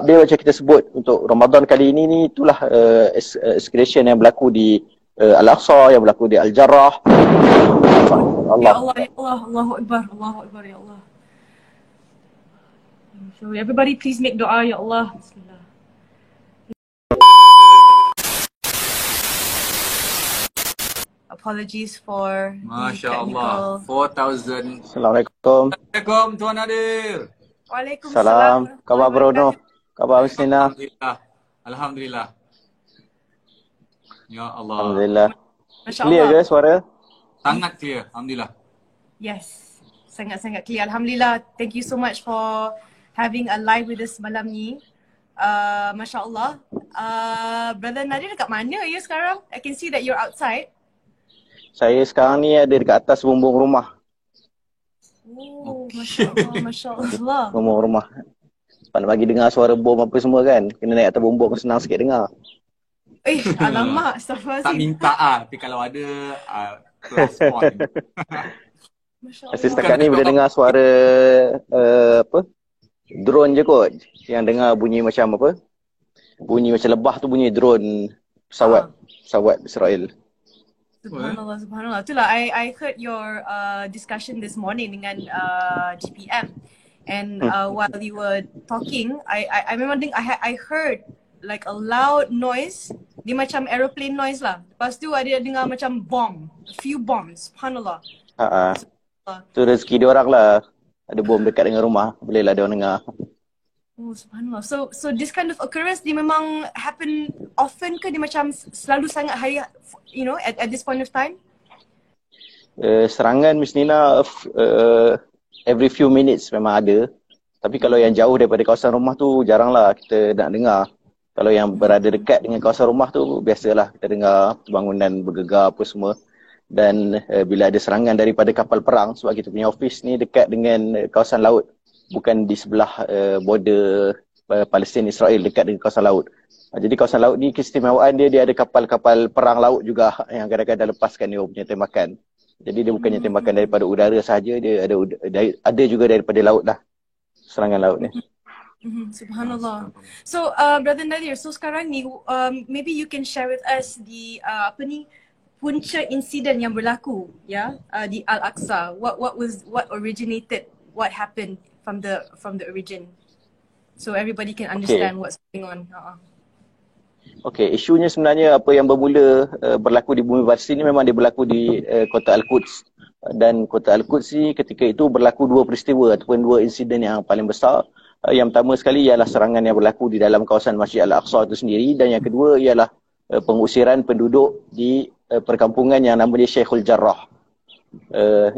dia macam kita sebut untuk Ramadan kali ini ni, itulah escalation yang berlaku di Al-Aqsa, yang berlaku di Al-Jarrah. Ya Allah, ya Allah, Allahu Akbar, ya Allah. So everybody please make doa, ya Allah. Bismillah. Apologies for Masya Allah, 4,000. Assalamualaikum. Assalamualaikum Tuan Adil. Waalaikumsalam. Salam. Khabar Bruno? Khabar Musnina? Alhamdulillah. Alhamdulillah. Ya Allah. Alhamdulillah. Masya Clear Allah. ke suara? Sangat clear. Alhamdulillah. Yes, sangat-sangat clear. Alhamdulillah. Thank you so much for having a live with us malam ni. Masya Allah. Brother Nadir dekat mana ya sekarang? I can see that you're outside. Saya sekarang ni ada dekat atas bumbung rumah. Oh, Masya Allah, Masya Allah. Bumbung rumah. Sebab nak bagi dengar suara bom apa semua kan. Kena naik atas bumbung, senang sikit dengar. Alamak, Tak astagfirullahaladzim. minta tapi kalau ada plus point. Masya Saya Allah. setakat ni boleh dengar suara drone je kot. Yang dengar bunyi macam apa? Bunyi macam lebah tu bunyi drone pesawat Israel. Subhanallah, subhanallah. Itulah, I heard your discussion this morning dengan GPM. And while you were talking, I memang I heard like a loud noise. Dia macam aeroplane noise lah. Lepas tu ada dengar macam bomb. A few bombs. Subhanallah. Tu rezeki dia orang lah. Ada bom dekat dengan rumah. Bolehlah dia orang dengar. Oh, subhanallah. So this kind of occurrence dia memang happen often ke? Dia macam selalu sangat high, you know, at this point of time? Serangan Musnina every few minutes memang ada. Tapi kalau yang jauh daripada kawasan rumah tu jaranglah kita nak dengar. Kalau yang berada dekat dengan kawasan rumah tu biasalah kita dengar bangunan bergegar apa semua. Dan bila ada serangan daripada kapal perang, sebab kita punya office ni dekat dengan kawasan laut, bukan di sebelah border Palestin Israel, dekat dengan kawasan laut. Jadi kawasan laut ni keistimewaan dia ada kapal-kapal perang laut juga yang kadang-kadang lepaskan dia punya tembakan. Jadi dia bukannya tembakan daripada udara sahaja, dia ada juga daripada laut lah, serangan laut ni. Subhanallah. So Brother Nadir, so sekarang ni maybe you can share with us the punca insiden yang berlaku di Al-Aqsa. What originated, what happened from the origin, so everybody can understand what's going on. Okey, isunya sebenarnya apa yang bermula berlaku di bumi Palestin ni memang dia berlaku di kota Al-Quds. Dan kota Al-Quds ni ketika itu berlaku dua peristiwa ataupun dua insiden yang paling besar. Yang pertama sekali ialah serangan yang berlaku di dalam kawasan Masjid Al-Aqsa itu sendiri, dan yang kedua ialah pengusiran penduduk di perkampungan yang nama dia Sheikhul Jarrah.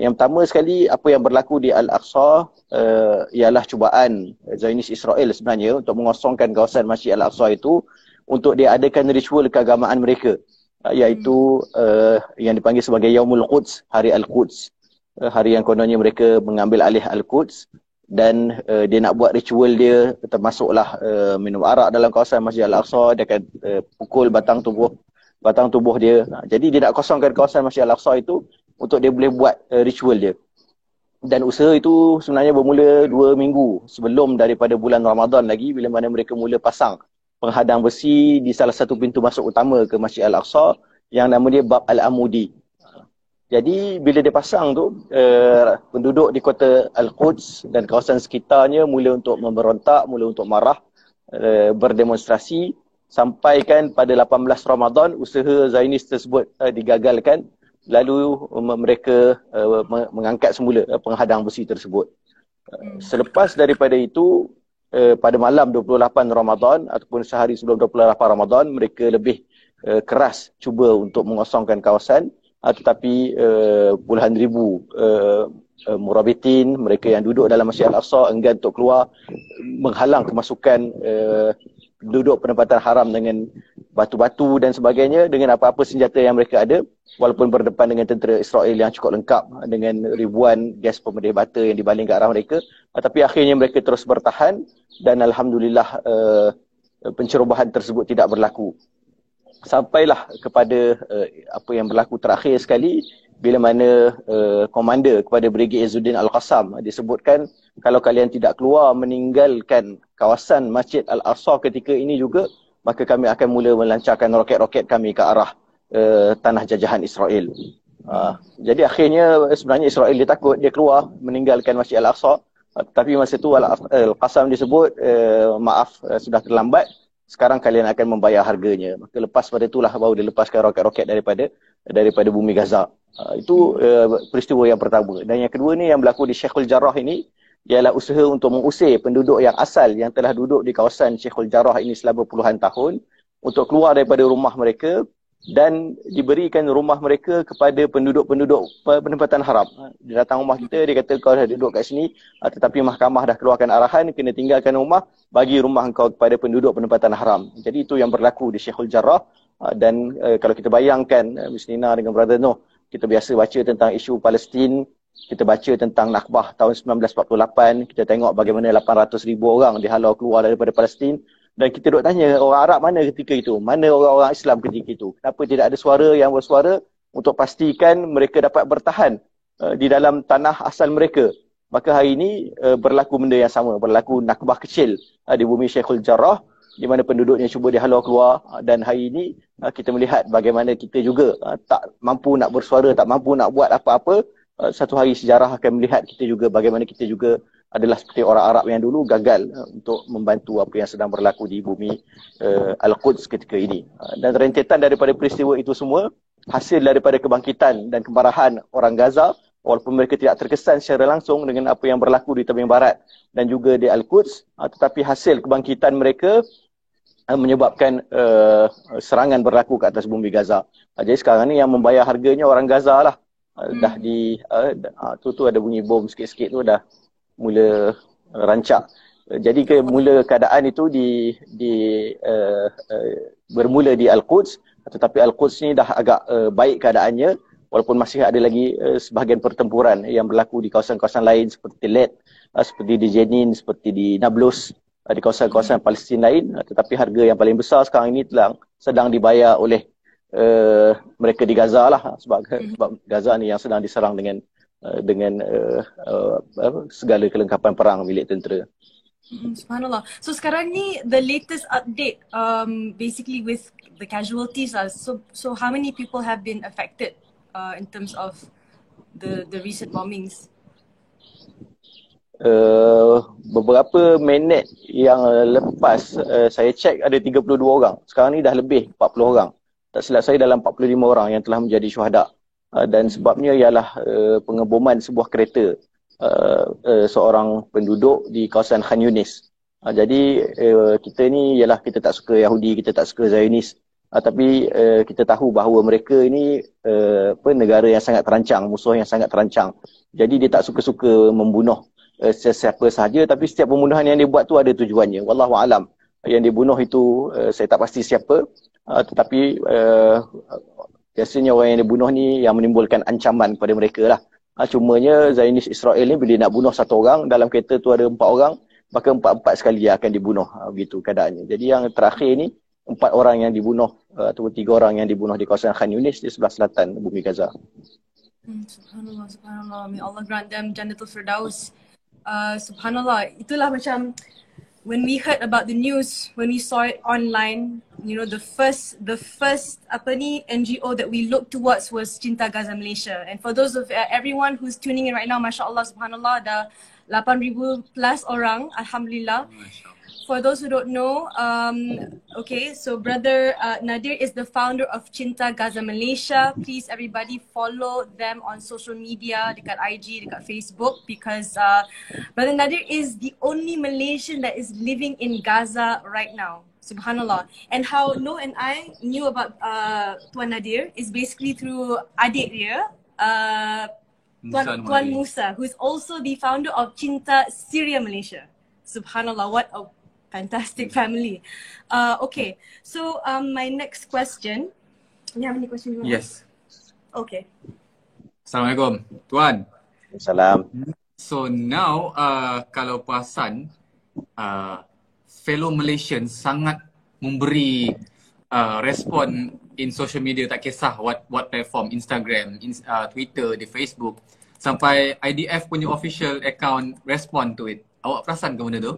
Yang pertama sekali apa yang berlaku di Al-Aqsa ialah cubaan Zionis Israel sebenarnya untuk mengosongkan kawasan Masjid Al-Aqsa itu untuk diadakan ritual keagamaan mereka, iaitu yang dipanggil sebagai Yaumul Quds, Hari Al-Quds, hari yang kononnya mereka mengambil alih Al-Quds. Dan dia nak buat ritual dia, termasuklah minum arak dalam kawasan Masjid Al-Aqsa. Dia akan pukul batang tubuh dia. Jadi dia nak kosongkan kawasan Masjid Al-Aqsa itu untuk dia boleh buat ritual dia. Dan usaha itu sebenarnya bermula 2 minggu sebelum daripada bulan Ramadan lagi, bila mana mereka mula pasang penghadang besi di salah satu pintu masuk utama ke Masjid Al-Aqsa yang nama dia Bab Al-Amudi. Jadi bila dia pasang tu, penduduk di kota Al-Quds dan kawasan sekitarnya mula untuk memberontak, mula untuk marah, berdemonstrasi, sampai kan pada 18 Ramadan usaha Zionis tersebut digagalkan. Lalu mereka mengangkat semula penghadang besi tersebut. Selepas daripada itu, pada malam 28 Ramadan ataupun sehari sebelum 28 Ramadan, mereka lebih keras cuba untuk mengosongkan kawasan. Tetapi puluhan ribu murabitin, mereka yang duduk dalam Masjid Al-Aqsa enggan untuk keluar, menghalang kemasukan duduk penempatan haram dengan batu-batu dan sebagainya, dengan apa-apa senjata yang mereka ada, walaupun berdepan dengan tentera Israel yang cukup lengkap dengan ribuan gas pemedih bata yang dibaling ke arah mereka. Tapi akhirnya mereka terus bertahan dan alhamdulillah pencerobohan tersebut tidak berlaku. Sampailah kepada apa yang berlaku terakhir sekali, bila mana komander kepada Brigade Izzuddin Al-Qassam disebutkan kalau kalian tidak keluar meninggalkan kawasan Masjid Al-Aqsa ketika ini juga, maka kami akan mula melancarkan roket-roket kami ke arah tanah jajahan Israel. Jadi akhirnya sebenarnya Israel dia takut, dia keluar meninggalkan Masjid Al-Aqsa. Tapi masa tu Al-Qassam disebut, maaf sudah terlambat, sekarang kalian akan membayar harganya. Maka lepas pada itulah baru dia lepaskan roket-roket daripada bumi Gaza. Itu peristiwa yang pertama. Dan yang kedua ni yang berlaku di Sheikhul Jarrah ini ialah usaha untuk mengusir penduduk yang asal yang telah duduk di kawasan Sheikhul Jarrah ini selama puluhan tahun untuk keluar daripada rumah mereka dan diberikan rumah mereka kepada penduduk-penduduk penempatan haram. Dia datang rumah kita, dia kata kau dah duduk kat sini, tetapi mahkamah dah keluarkan arahan, kena tinggalkan rumah, bagi rumah engkau kepada penduduk penempatan haram. Jadi itu yang berlaku di Sheikhul Jarrah. Dan kalau kita bayangkan, Miss Nina dengan Brother Noh, kita biasa baca tentang isu Palestin, kita baca tentang Nakbah tahun 1948, kita tengok bagaimana 800,000 orang dihalau keluar daripada Palestin. Dan kita duk tanya orang Arab mana ketika itu? Mana orang-orang Islam ketika itu? Kenapa tidak ada suara yang bersuara untuk pastikan mereka dapat bertahan di dalam tanah asal mereka? Maka hari ini berlaku benda yang sama. Berlaku Nakbah kecil di bumi Sheikhul Jarrah, di mana penduduknya cuba dihalau keluar. Dan hari ini kita melihat bagaimana kita juga tak mampu nak bersuara, tak mampu nak buat apa-apa. Satu hari sejarah akan melihat kita juga bagaimana kita juga adalah seperti orang Arab yang dulu gagal untuk membantu apa yang sedang berlaku di bumi Al-Quds ketika ini. Dan rentetan daripada peristiwa itu semua hasil daripada kebangkitan dan kemarahan orang Gaza, walaupun mereka tidak terkesan secara langsung dengan apa yang berlaku di tebing barat dan juga di Al-Quds, tetapi hasil kebangkitan mereka menyebabkan serangan berlaku ke atas bumi Gaza. Jadi sekarang ni yang membayar harganya orang Gaza lah. Dah di tu ada bunyi bom sikit-sikit tu dah mula rancak. Jadi mula keadaan itu bermula di Al-Quds, tetapi Al-Quds ni dah agak baik keadaannya, walaupun masih ada lagi sebahagian pertempuran yang berlaku di kawasan-kawasan lain seperti Led, seperti di Jenin, seperti di Nablus, di kawasan-kawasan Palestin lain. Tetapi harga yang paling besar sekarang ini sedang dibayar oleh mereka di Gaza lah, sebab Gaza ni yang sedang diserang dengan segala kelengkapan perang milik tentera. Subhanallah. So sekarang ni the latest update basically with the casualties so how many people have been affected in terms of the recent bombings? Beberapa minit yang lepas saya cek ada 32 orang. Sekarang ni dah lebih 40 orang. Tak silap saya dalam 45 orang yang telah menjadi syuhada. Dan sebabnya ialah pengeboman sebuah kereta seorang penduduk di kawasan Khan Yunis. Jadi kita ni ialah kita tak suka Yahudi, kita tak suka Zionis, tapi kita tahu bahawa mereka ini negara yang sangat terancang, musuh yang sangat terancang. Jadi dia tak suka-suka membunuh sesiapa sahaja, tapi setiap pembunuhan yang dia buat tu ada tujuannya. Wallahu alam. Yang dibunuh itu saya tak pasti siapa, tetapi biasanya orang yang dibunuh ni yang menimbulkan ancaman kepada mereka lah. Cumanya Zionis Israel ni bila nak bunuh satu orang, dalam kereta tu ada 4 orang, maka 4 sekali akan dibunuh. Begitu keadaannya. Jadi yang terakhir ni 4 orang yang dibunuh ataupun 3 orang yang dibunuh di kawasan Khan Yunis di sebelah selatan bumi Gaza. Subhanallah, subhanallah. May Allah grant them Jannatul Firdaus. Subhanallah. Itulah macam when we heard about the news, when we saw it online, you know, the first NGO that we looked towards was Cinta Gaza Malaysia. And for those of everyone who's tuning in right now, masya-Allah, subhanallah, dah 8,000 plus orang, alhamdulillah. For those who don't know, okay, so Brother Nadir is the founder of Cinta Gaza Malaysia. Please everybody follow them on social media, dekat IG, dekat Facebook, because Brother Nadir is the only Malaysian that is living in Gaza right now. Subhanallah. And how Noor and I knew about Tuan Nadir is basically through adik dia, Tuan Musa, who is also the founder of Cinta Syria Malaysia. Subhanallah, what a fantastic family. Okay, so my next question. You have any questions? Yes. Okay. Assalamualaikum, Tuan. Salam. So now, kalau perasan, fellow Malaysians sangat memberi respon in social media, tak kisah what platform, Instagram, Twitter, di Facebook, sampai IDF punya official account respond to it. Awak perasan ke benda tu?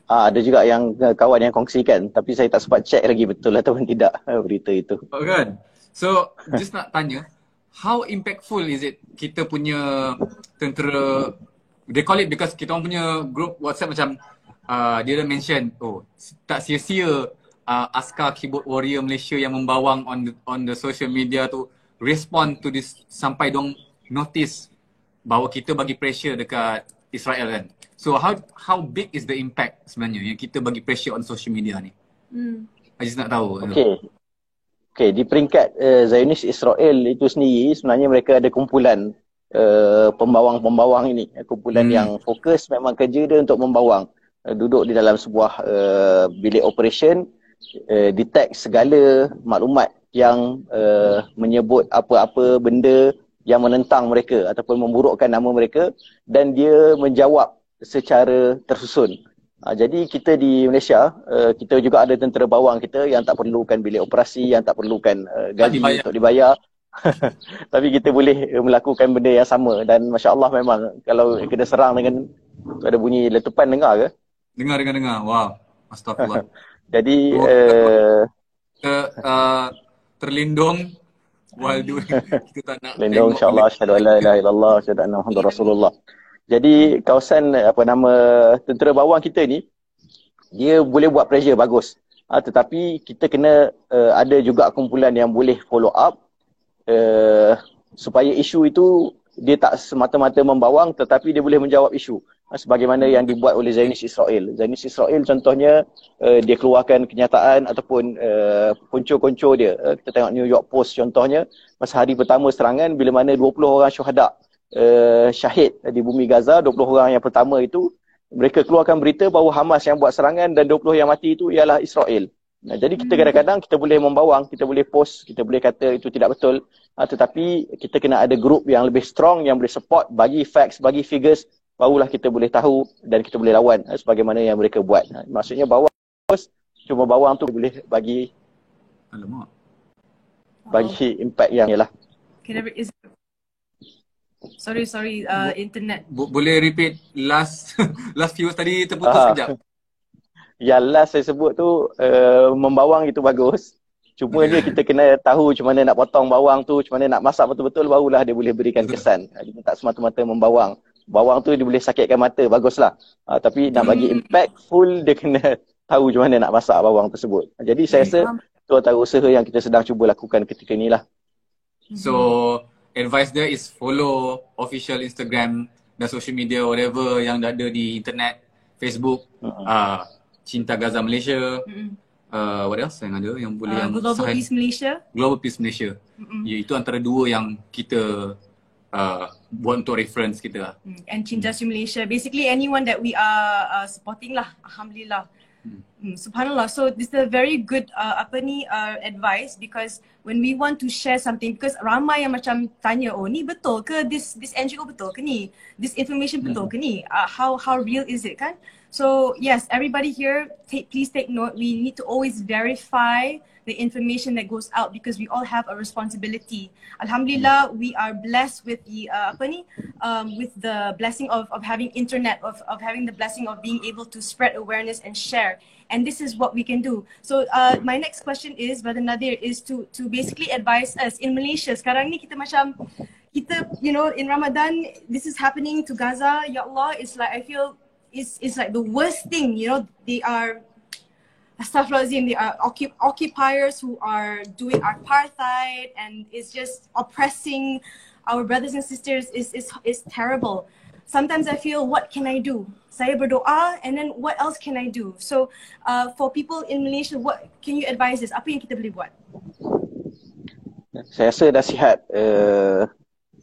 Ada juga yang kawan yang kongsikan, tapi saya tak sempat check lagi betul atau tidak berita itu. Oh, kan? So, just nak tanya, how impactful is it kita punya tentera, they call it because kita orang punya group WhatsApp macam dia dah mention, oh tak sia-sia askar keyboard warrior Malaysia yang membawang on the social media tu respond to this sampai dong notice bahawa kita bagi pressure dekat Israel kan. So how big is the impact sebenarnya yang kita bagi pressure on social media ni? I just nak tahu. Okay, di peringkat Zionis Israel itu sendiri sebenarnya mereka ada kumpulan pembawang-pembawang ini, kumpulan yang fokus memang kerja dia untuk membawang, duduk di dalam sebuah bilik operation, detect segala maklumat yang menyebut apa-apa benda yang menentang mereka ataupun memburukkan nama mereka, dan dia menjawab secara tersusun. Jadi kita di Malaysia, kita juga ada tentera bawang kita yang tak perlukan bilik operasi, yang tak perlukan gaji untuk dibayar. Tapi kita boleh melakukan benda yang sama, dan Masya Allah memang kalau kena serang dengan ada bunyi letupan, dengar ke? Dengar. Wow. Astagfirullah. Jadi terlindung while doing kita tak nak lindung, insya-Allah. Asyhadu an la ilaha illallah, asyhadu anna Muhammadar Rasulullah. Jadi kawasan tentera bawang kita ni, dia boleh buat pressure bagus. Tetapi kita kena ada juga kumpulan yang boleh follow up supaya isu itu dia tak semata-mata membawang, tetapi dia boleh menjawab isu. Sebagaimana yang dibuat oleh Zionis Israel. Zionis Israel contohnya, dia keluarkan kenyataan ataupun konco-konco dia. Kita tengok New York Post contohnya, masa hari pertama serangan, bila mana 20 orang syuhada syahid di bumi Gaza, 20 orang yang pertama itu, mereka keluarkan berita bahawa Hamas yang buat serangan dan 20 yang mati itu ialah Israel. Jadi kita kadang-kadang kita boleh membawang, kita boleh post, kita boleh kata itu tidak betul, tetapi kita kena ada grup yang lebih strong yang boleh support, bagi facts, bagi figures, barulah kita boleh tahu dan kita boleh lawan sebagaimana yang mereka buat. Maksudnya bawang post, cuma bawang tu boleh bagi impact yang ialah. Sorry, internet. Boleh repeat last few tadi, terputus sekejap. Yang last saya sebut tu, membawang itu bagus. Cuma dia kita kena tahu macam mana nak potong bawang tu, macam mana nak masak betul-betul, barulah dia boleh berikan kesan. Dia tak semata-mata membawang. Bawang tu dia boleh sakitkan mata, baguslah. Tapi nak bagi impact full, dia kena tahu macam mana nak masak bawang tersebut. Jadi saya rasa itu antara usaha yang kita sedang cuba lakukan ketika ni lah. So advice there is follow official Instagram dan social media whatever yang ada di internet, Facebook, Cinta Gaza Malaysia, what else yang ada yang boleh yang Global Peace Malaysia. Global Peace Malaysia. Itu antara dua yang kita buat untuk reference kita. And Cinta Malaysia. Basically anyone that we are supporting lah. Alhamdulillah. Subhanallah. So this is a very good advice, because when we want to share something, because ramai yang macam tanya, oh ni betul ke, this NGO betul ke ni, this information betul ke ni, how real is it kan? So yes, everybody here, please take note. We need to always verify the information that goes out, because we all have a responsibility. Alhamdulillah, we are blessed with the with the blessing of having internet, of having the blessing of being able to spread awareness and share. And this is what we can do. So my next question is, Brother Nadir, is to basically advise us in Malaysia. Sekarang ni kita macam, you know, in Ramadan, this is happening to Gaza. Ya Allah, it's like, I feel it's like the worst thing, you know. They are, astaghfirullahaladzim, they are occupiers who are doing apartheid, and it's just oppressing our brothers and sisters. Is terrible. Sometimes I feel, what can I do? Saya berdoa, and then what else can I do? So for people in Malaysia, what can you advise us? Apa yang kita boleh buat? Saya rasa nasihat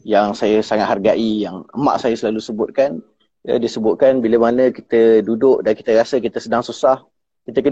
yang saya sangat hargai, yang mak saya selalu sebutkan, disebutkan bila mana kita duduk dan kita rasa kita sedang susah, kita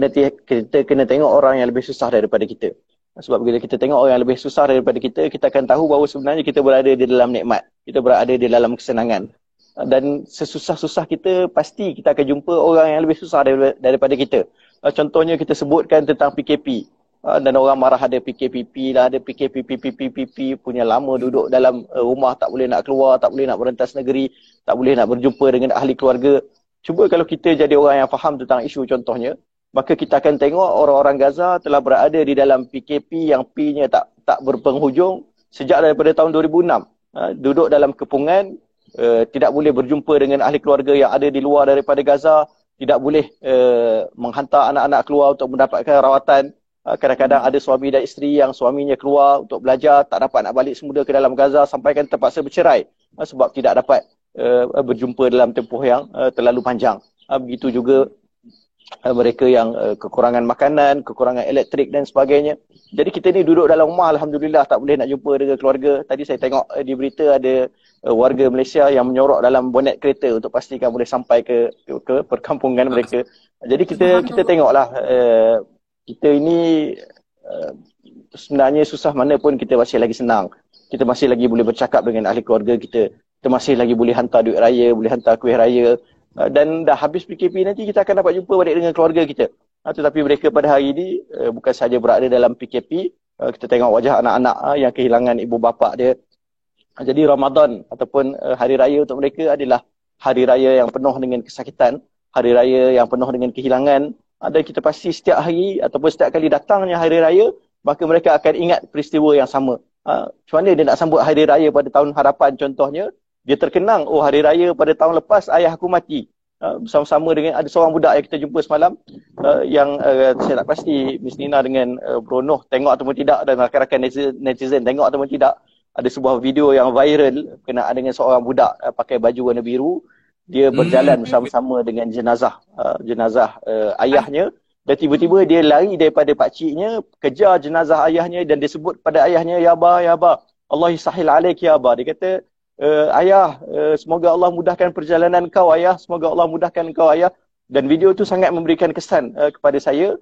kena tengok orang yang lebih susah daripada kita. Sebab bila kita tengok orang yang lebih susah daripada kita, kita akan tahu bahawa sebenarnya kita berada di dalam nikmat, kita berada di dalam kesenangan. Dan sesusah-susah kita, pasti kita akan jumpa orang yang lebih susah daripada kita. Contohnya kita sebutkan tentang PKP. dan orang marah ada PKPP lah, ada PKPP punya lama duduk dalam rumah, tak boleh nak keluar, tak boleh nak berentas negeri, tak boleh nak berjumpa dengan ahli keluarga. Cuba kalau kita jadi orang yang faham tentang isu contohnya, maka kita akan tengok orang-orang Gaza telah berada di dalam PKP yang P-nya tak berpenghujung sejak daripada tahun 2006. Duduk dalam kepungan, tidak boleh berjumpa dengan ahli keluarga yang ada di luar daripada Gaza, tidak boleh menghantar anak-anak keluar untuk mendapatkan rawatan. Kadang-kadang ada suami dan isteri yang suaminya keluar untuk belajar, tak dapat nak balik semula ke dalam Gaza sampai kan terpaksa bercerai sebab tidak dapat berjumpa dalam tempoh yang terlalu panjang. Begitu juga mereka yang kekurangan makanan, kekurangan elektrik dan sebagainya. Jadi kita ni duduk dalam rumah, Alhamdulillah tak boleh nak jumpa dengan keluarga. Tadi saya tengok di berita ada warga Malaysia yang menyorok dalam bonet kereta untuk pastikan boleh sampai ke perkampungan mereka. Jadi kita tengoklah, kita ini sebenarnya susah mana pun kita masih lagi senang. Kita masih lagi boleh bercakap dengan ahli keluarga kita. Kita masih lagi boleh hantar duit raya, boleh hantar kuih raya. Dan dah habis PKP nanti kita akan dapat jumpa balik dengan keluarga kita. Tetapi mereka pada hari ini bukan sahaja berada dalam PKP, kita tengok wajah anak-anak yang kehilangan ibu bapa dia. Jadi Ramadan ataupun hari raya untuk mereka adalah hari raya yang penuh dengan kesakitan, hari raya yang penuh dengan kehilangan. Dan kita pasti setiap hari ataupun setiap kali datangnya hari raya, maka mereka akan ingat peristiwa yang sama. Macam mana dia nak sambut hari raya pada tahun harapan contohnya, dia terkenang, oh hari raya pada tahun lepas ayah aku mati. Bersama-sama dengan ada seorang budak yang kita jumpa semalam, yang saya tak pasti Miss Nina dengan Bro Noh tengok ataupun tidak, dan rakan-rakan netizen tengok ataupun tidak. Ada sebuah video yang viral berkenaan dengan seorang budak pakai baju warna biru. Dia berjalan bersama-sama dengan jenazah ayahnya, dan tiba-tiba dia lari daripada pakciknya, kejar jenazah ayahnya dan dia sebut pada ayahnya, ya Abah, Allah yusahil alaik ya Abah. Dia kata, ayah, semoga Allah mudahkan perjalanan kau ayah, semoga Allah mudahkan kau ayah. Dan video tu sangat memberikan kesan kepada saya.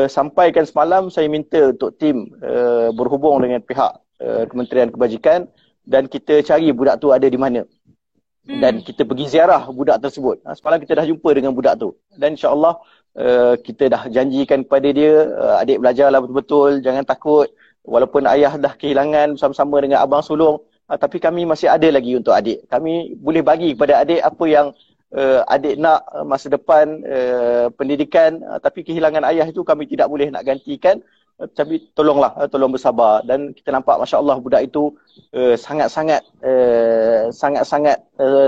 Sampaikan semalam saya minta untuk tim berhubung dengan pihak Kementerian Kebajikan dan kita cari budak tu ada di mana. Dan kita pergi ziarah budak tersebut. Semalam kita dah jumpa dengan budak tu. Dan insya-Allah kita dah janjikan kepada dia, adik belajarlah betul-betul, jangan takut. Walaupun ayah dah kehilangan bersama-sama dengan abang sulung, tapi kami masih ada lagi untuk adik. Kami boleh bagi kepada adik apa yang adik nak, masa depan, pendidikan, tapi kehilangan ayah itu kami tidak boleh nak gantikan. Tapi tolonglah, tolong bersabar. Dan kita nampak masya-Allah budak itu sangat-sangat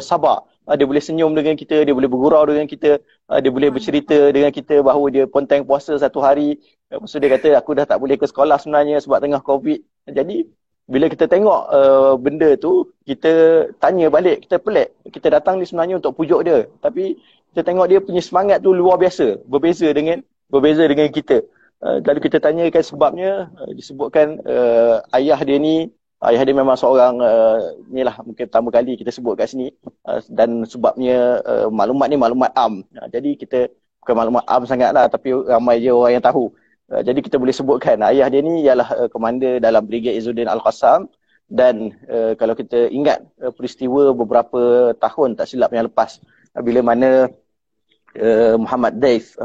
sabar. Dia boleh senyum dengan kita, dia boleh bergurau dengan kita, dia boleh bercerita dengan kita bahawa dia ponteng puasa satu hari. Lepas tu dia kata, aku dah tak boleh ke sekolah sebenarnya sebab tengah COVID. Jadi bila kita tengok benda tu, kita tanya balik, kita pelik. Kita datang ni sebenarnya untuk pujuk dia, tapi kita tengok dia punya semangat tu luar biasa, berbeza dengan kita. Lalu kita tanyakan sebabnya, disebutkan ayah dia memang seorang, inilah mungkin pertama kali kita sebut kat sini, dan sebabnya maklumat ni maklumat am. Jadi kita bukan maklumat am sangat lah, tapi ramai je orang yang tahu. Jadi kita boleh sebutkan ayah dia ni ialah komander dalam Brigade Izzuddin Al-Qassam. Dan kalau kita ingat peristiwa beberapa tahun tak silap yang lepas, bila mana Muhammad Daif,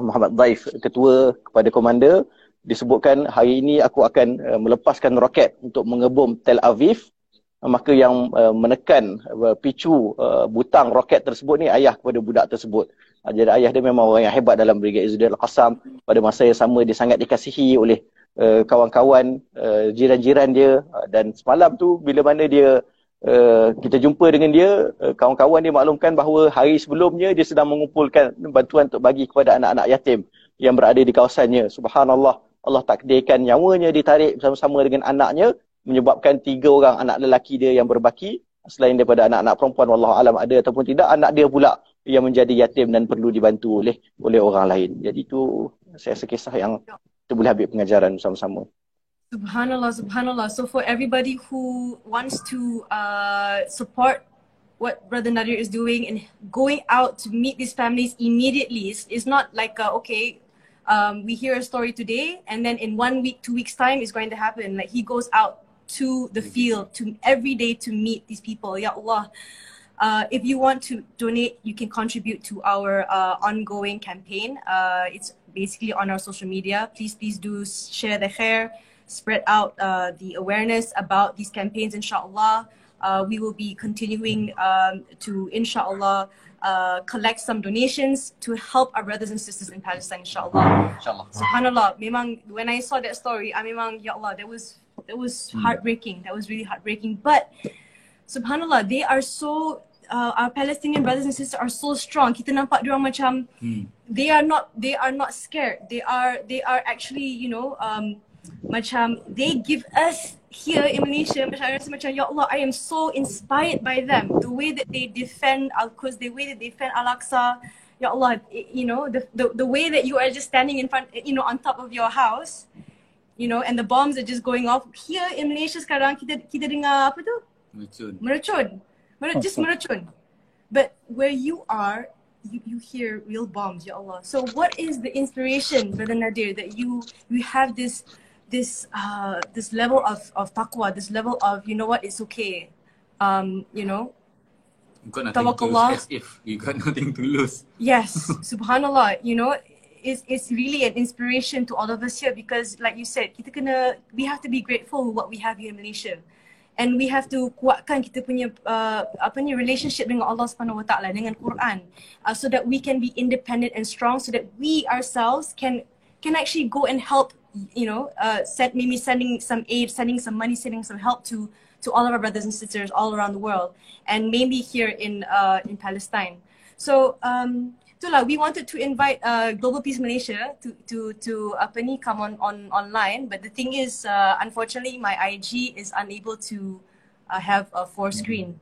ketua kepada komander, disebutkan hari ini aku akan melepaskan roket untuk mengebom Tel Aviv. Maka yang menekan picu butang roket tersebut ni ayah kepada budak tersebut. Jadi ayah dia memang orang yang hebat dalam Brigade Izzuddin Al-Qassam. Pada masa yang sama dia sangat dikasihi oleh kawan-kawan, jiran-jiran dia. Dan semalam tu bila mana dia kita jumpa dengan dia, kawan-kawan dia maklumkan bahawa hari sebelumnya dia sedang mengumpulkan bantuan untuk bagi kepada anak-anak yatim yang berada di kawasannya. Subhanallah, Allah takdirkan nyawanya ditarik bersama-sama dengan anaknya, menyebabkan 3 orang anak lelaki dia yang berbaki. Selain daripada anak-anak perempuan, wallahu alam ada ataupun tidak, anak dia pula yang menjadi yatim dan perlu dibantu oleh orang lain. Jadi itu saya rasa kisah yang kita boleh ambil pengajaran bersama-sama. Subhanallah, subhanallah. So for everybody who wants to support what Brother Nadir is doing and going out to meet these families immediately, it's not like we hear a story today and then in 1 week, 2 weeks time it's going to happen. Like he goes out to the field to every day to meet these people. Ya Allah. If you want to donate, you can contribute to our ongoing campaign. It's basically on our social media. Please do share the khair, spread out the awareness about these campaigns, inshallah. We will be continuing to, inshallah, collect some donations to help our brothers and sisters in Palestine, inshallah. InsyaAllah. Subhanallah, memang when I saw that story, memang, ya Allah, that was heartbreaking. That was really heartbreaking. But subhanallah, they are so our Palestinian brothers and sisters are so strong. Kita nampak diorang macam they are not scared. They are actually, you know, macam they give us here in Malaysia, macam I rasa macam, ya Allah, I am so inspired by them. The way that they defend Al-Quds, the way that they defend Al-Aqsa, ya Allah, you know, the way that you are just standing in front, you know, on top of your house, you know, and the bombs are just going off. Here in Malaysia sekarang kita dengar apa tu? Meracun. Just meracun. But where you are, you hear real bombs, ya Allah. So what is the inspiration, Brother Nadir, that you have this level of taqwa, this level of, you know what, it's okay, you know, You got nothing to lose, as if you got nothing to lose. Yes, subhanallah, you know, it's really an inspiration to all of us here, because like you said, we have to be grateful for what we have here in Malaysia. And we have to kuatkan kita punya relationship dengan Allah Subhanahu Wa Taala, dengan Quran, so that we can be independent and strong, so that we ourselves can actually go and help, you know, maybe sending some aid, sending some money, sending some help to all of our brothers and sisters all around the world, and maybe here in Palestine. So itulah, we wanted to invite Global Peace Malaysia to come on online, but the thing is, unfortunately, my IG is unable to have a 4-screen.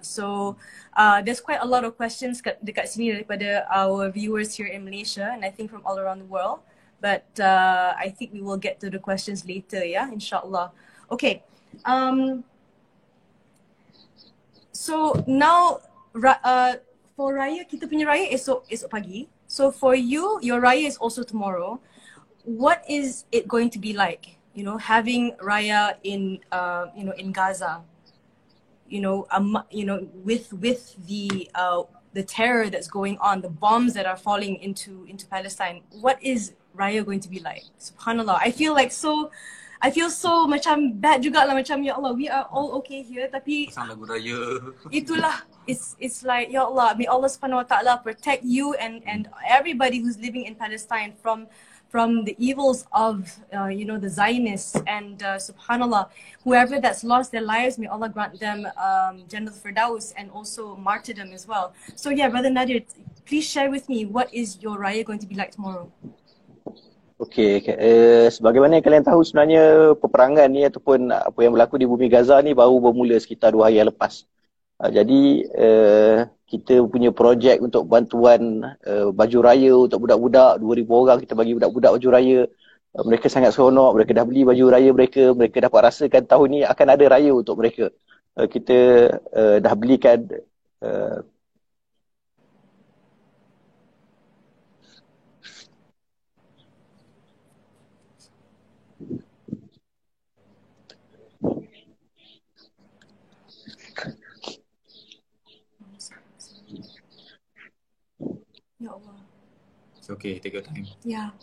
So there's quite a lot of questions dekat sini daripada our viewers here in Malaysia, and I think from all around the world. But I think we will get to the questions later, yeah, inshallah. Okay. So now, for Raya, kita punya Raya esok pagi. So for you, your Raya is also tomorrow. What is it going to be like? You know, having Raya in you know, in Gaza. You know, with the terror that's going on, the bombs that are falling into Palestine. What is Raya going to be like? Subhanallah, I feel so macam bad juga lah, macam ya Allah, we are all okay here, tapi Pasang lagu Raya. Itulah, it's like, ya Allah, may Allah Subhanahu Wa Taala protect you and everybody who's living in Palestine from the evils of you know, the Zionists, and subhanallah, whoever that's lost their lives, may Allah grant them Jannah al-Firdaus and also martyrdom as well. So yeah, Brother Nadir, please share with me, what is your Raya going to be like tomorrow? Okey, sebagaimana kalian tahu, sebenarnya peperangan ni ataupun apa yang berlaku di bumi Gaza ni baru bermula sekitar 2 hari yang lepas. Jadi kita punya projek untuk bantuan baju raya untuk budak-budak, 2,000 orang kita bagi budak-budak baju raya. Mereka sangat seronok, mereka dah beli baju raya mereka dapat rasakan tahun ni akan ada raya untuk mereka. Kita dah belikan Ya Allah. It's okay, take your time. Ya.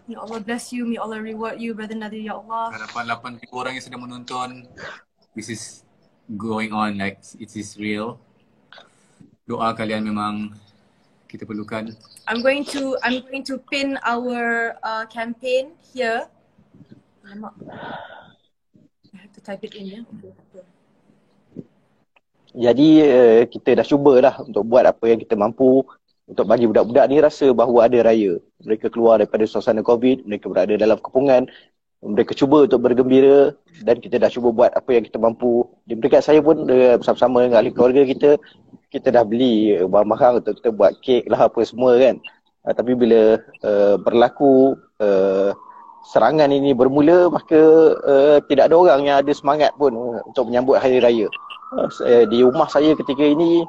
Ya Allah bless you, may Allah reward you, Brother Nadir, ya Allah. Harapan 8,000 orang yang sedang menonton, this is going on, like it is real. Doa kalian memang kita perlukan. I'm going to pin our campaign here. Alamak. I have to type it in, ya. Okay. Jadi kita dah cubalah untuk buat apa yang kita mampu untuk bagi budak-budak ni rasa bahawa ada raya. Mereka keluar daripada suasana COVID, mereka berada dalam kepungan, mereka cuba untuk bergembira, dan kita dah cuba buat apa yang kita mampu. Di dekat saya pun bersama-sama dengan ahli keluarga kita dah beli barang-barang untuk kita buat kek lah apa semua kan. Tapi bila berlaku serangan ini bermula, maka tidak ada orang yang ada semangat pun untuk menyambut hari raya. Di rumah saya ketika ini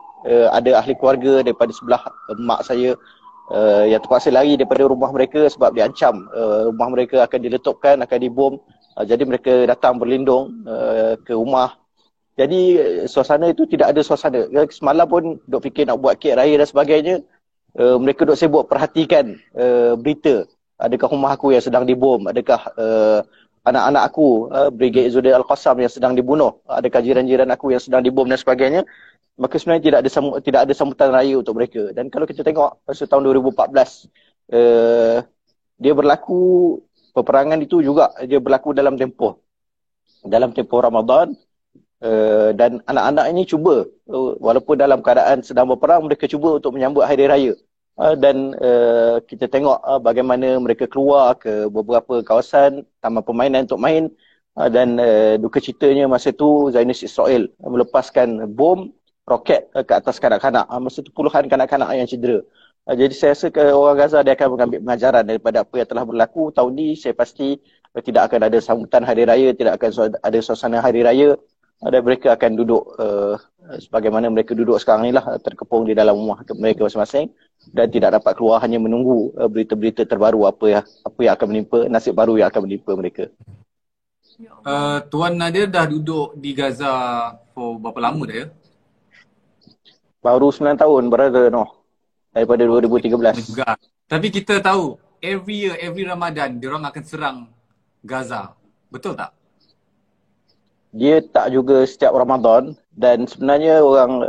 ada ahli keluarga daripada sebelah mak saya yang terpaksa lari daripada rumah mereka sebab diancam rumah mereka akan diletupkan, akan dibom. Jadi mereka datang berlindung ke rumah Jadi suasana itu tidak ada suasana. Semalam pun duk fikir nak buat kek raya dan sebagainya. Mereka duk sibuk perhatikan berita. Adakah rumah aku yang sedang dibom? Adakah anak-anak aku, Brigade Zudai Al-Qassam yang sedang dibunuh? Adakah jiran-jiran aku yang sedang dibom dan sebagainya? Maka sebenarnya tidak ada sambutan raya untuk mereka. Dan kalau kita tengok masa tahun 2014, dia berlaku, peperangan itu juga dia berlaku dalam tempoh Ramadan. Dan anak-anak ini cuba, walaupun dalam keadaan sedang berperang, mereka cuba untuk menyambut hari raya. Dan kita tengok bagaimana mereka keluar ke beberapa kawasan taman permainan untuk main. Dan duka citanya masa tu Zionis Israel melepaskan bom roket ke atas kanak-kanak. Masa tu puluhan kanak-kanak yang cedera. Jadi saya rasa ke orang Gaza dia akan mengambil pengajaran daripada apa yang telah berlaku tahun ni. Saya pasti tidak akan ada sambutan hari raya, tidak akan ada suasana hari raya. Dan mereka akan duduk sebagaimana mereka duduk sekarang ni lah, terkepung di dalam rumah mereka masing-masing dan tidak dapat keluar, hanya menunggu berita-berita terbaru apa yang akan menimpa, nasib baru yang akan menimpa mereka. Tuan Nadir dah duduk di Gaza for berapa lama dah ya? Baru 9 tahun berada daripada 2013. Juga. Tapi kita tahu every year, every Ramadan diorang akan serang Gaza. Betul tak? Dia tak juga setiap Ramadan, dan sebenarnya orang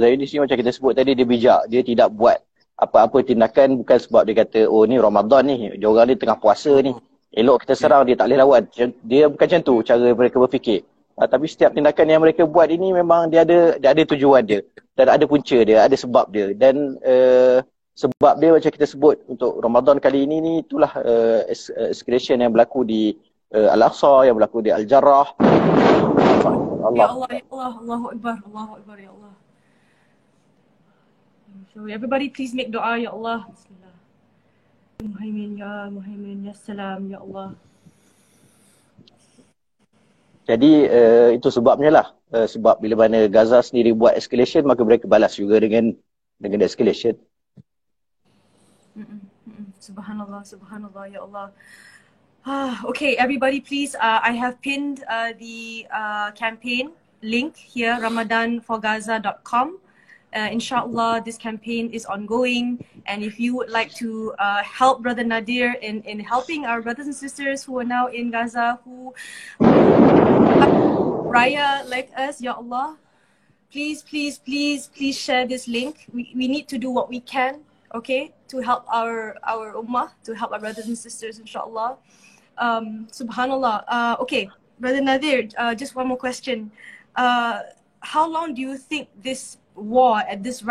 Zionis ni macam kita sebut tadi, dia bijak. Dia tidak buat apa-apa tindakan bukan sebab dia kata oh ni Ramadan ni, diorang ni tengah puasa ni, elok kita serang, dia tak boleh lawan. Dia bukan macam tu cara mereka berfikir. Tapi setiap tindakan yang mereka buat ini memang dia ada tujuan dia dan ada punca dia, ada sebab dia. Dan sebab dia macam kita sebut untuk Ramadan kali ini ni, itulah escalation yang berlaku di Al-Aqsa, yang berlaku di Al-Jarrah. Ya Allah, ya Allah, Allahu Akbar, ya Allah. So everybody please make doa, ya Allah. Bismillah. Muhaimin, ya salam, ya Allah. Jadi itu sebabnya lah. Sebab bila mana Gaza sendiri buat escalation, maka mereka balas juga dengan escalation. Subhanallah, ya Allah. Okay, everybody please, I have pinned the campaign link here, ramadanforgaza.com. Inshallah, this campaign is ongoing, and if you would like to help Brother Nadir in helping our brothers and sisters who are now in Gaza, who Raya like us, Ya Allah, please share this link. We need to do what we can, okay, to help our ummah, to help our brothers and sisters, inshallah. Subhanallah. Okay, Brother Nadir, just one more question. How long do you think this war at this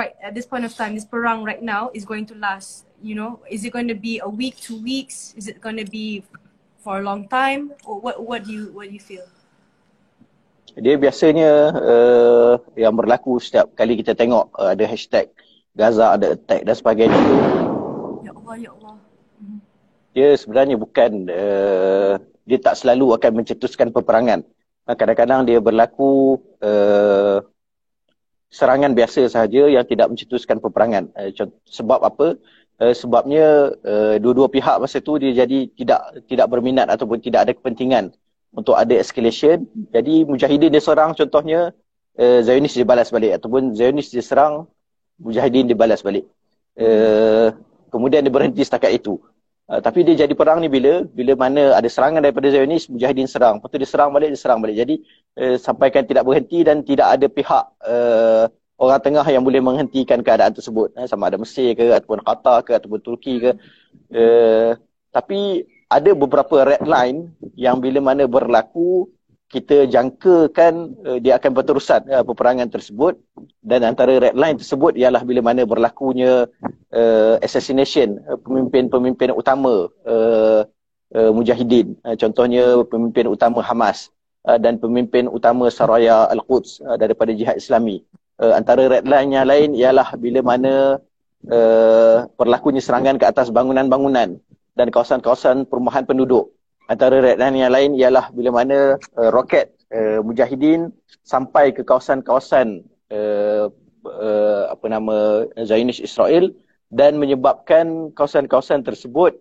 point of time, this perang right now, is going to last? You know, is it going to be a week, 2 weeks? Is it going to be for a long time? Or what do you feel? Dia biasanya yang berlaku setiap kali kita tengok ada hashtag Gaza ada attack dan sebagainya tu. Ya Allah, ya Allah. Dia sebenarnya bukan, dia tak selalu akan mencetuskan peperangan. Kadang-kadang dia berlaku serangan biasa sahaja yang tidak mencetuskan peperangan. Sebab apa? Sebabnya dua-dua pihak masa tu dia jadi tidak berminat ataupun tidak ada kepentingan untuk ada escalation. Jadi Mujahidin dia serang contohnya, Zionis dia balas balik, ataupun Zionis dia serang, Mujahidin dia balas balik. Kemudian dia berhenti setakat itu. Tapi dia jadi perang ni bila mana ada serangan daripada Zionis, Mujahidin serang. Lepas tu dia serang balik. Jadi sampaikan tidak berhenti dan tidak ada pihak orang tengah yang boleh menghentikan keadaan tersebut. Sama ada Mesir ke, ataupun Qatar ke, ataupun Turki ke. Tapi ada beberapa red line yang bila mana berlaku, kita jangkakan dia akan berterusan peperangan tersebut. Dan antara red line tersebut ialah bila mana berlakunya assassination pemimpin-pemimpin utama Mujahidin. Contohnya pemimpin utama Hamas dan pemimpin utama Saraya Al-Quds daripada Jihad Islami. Antara red line yang lain ialah bila mana berlakunya serangan ke atas bangunan-bangunan dan kawasan-kawasan perumahan penduduk. Antara red line yang lain ialah bila mana roket Mujahidin sampai ke kawasan-kawasan Zionis Israel dan menyebabkan kawasan-kawasan tersebut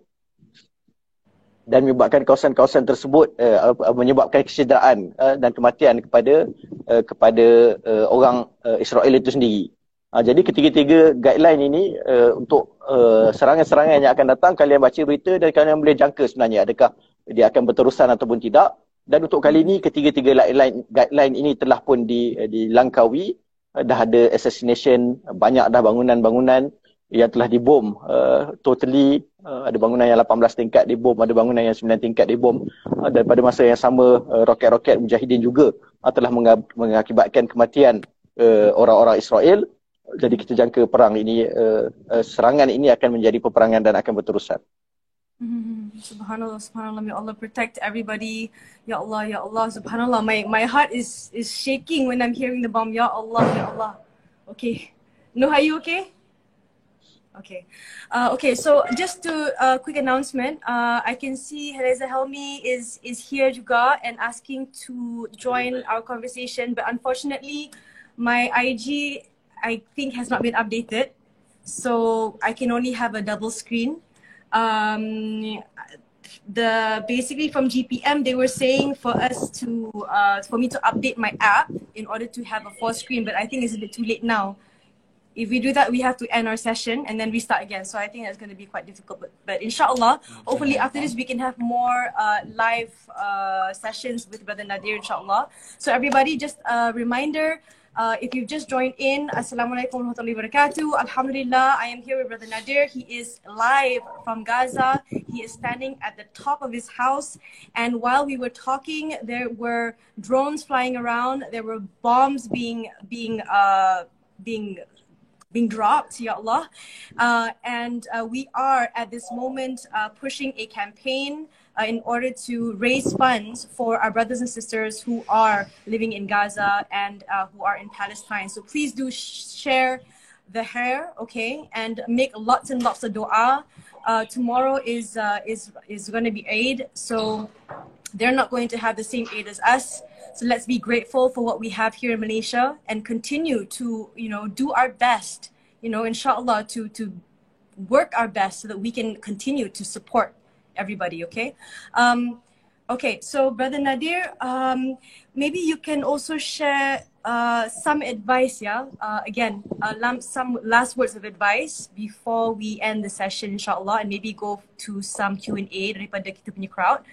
dan menyebabkan kawasan-kawasan tersebut menyebabkan kecederaan dan kematian kepada orang Israel itu sendiri. Jadi ketiga-tiga guideline ini untuk serangan-serangan yang akan datang, kalian baca berita dan kalian boleh jangka sebenarnya adakah dia akan berterusan ataupun tidak. Dan untuk kali ini ketiga-tiga guideline ini telah pun dilangkaui. Dah ada assassination, banyak dah bangunan-bangunan yang telah dibom totally. Ada bangunan yang 18 tingkat dibom, ada bangunan yang 9 tingkat dibom. Dan pada masa yang sama roket-roket mujahidin juga telah mengakibatkan kematian orang-orang Israel. Jadi kita jangka perang ini, serangan ini akan menjadi peperangan dan akan berterusan. Subhanallah, subhanallah. May Allah protect everybody. Ya Allah, ya Allah, subhanallah. My heart is shaking when I'm hearing the bomb. Ya Allah, ya Allah. Okay. Nuh, are you okay? Okay. Okay, so just to quick announcement, I can see Reza Helmi is here juga and asking to join our conversation, but unfortunately my IG I think has not been updated, so I can only have a double screen. Basically from GPM they were saying for me to update my app in order to have a full screen, but I think it's a bit too late now. If we do that, we have to end our session and then restart again. So I think that's going to be quite difficult. But inshallah, hopefully after this we can have more live sessions with Brother Nadir, inshallah. So everybody, just a reminder, if you've just joined in, Assalamualaikum warahmatullahi wabarakatuh. Alhamdulillah, I am here with Brother Nadir. He is live from Gaza. He is standing at the top of his house. And while we were talking, there were drones flying around. There were bombs being dropped, ya Allah. And we are at this moment pushing a campaign in order to raise funds for our brothers and sisters who are living in Gaza and who are in Palestine. So please do share the hair, okay, and make lots and lots of dua. Tomorrow is going to be Eid, so they're not going to have the same Eid as us. So let's be grateful for what we have here in Malaysia and continue to, do our best, inshallah, to work our best so that we can continue to support everybody, okay? Okay, so Brother Nadir, maybe you can also share some advice, yeah? Again, some last words of advice before we end the session, inshallah, and maybe go to some Q&A daripada kita punya crowd.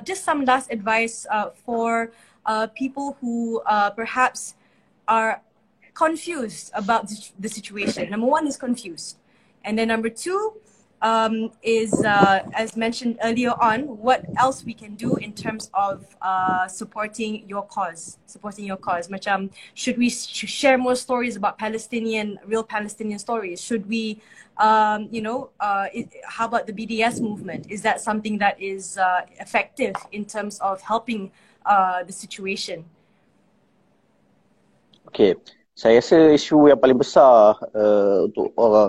Just some last advice for people who perhaps are confused about the situation. Number one is confused. And then number two is, as mentioned earlier on, what else we can do in terms of supporting your cause. Macam, should we share more stories about real Palestinian stories? Should we, how about the BDS movement? Is that something that is effective in terms of helping the situation? Okay. Saya rasa isu yang paling besar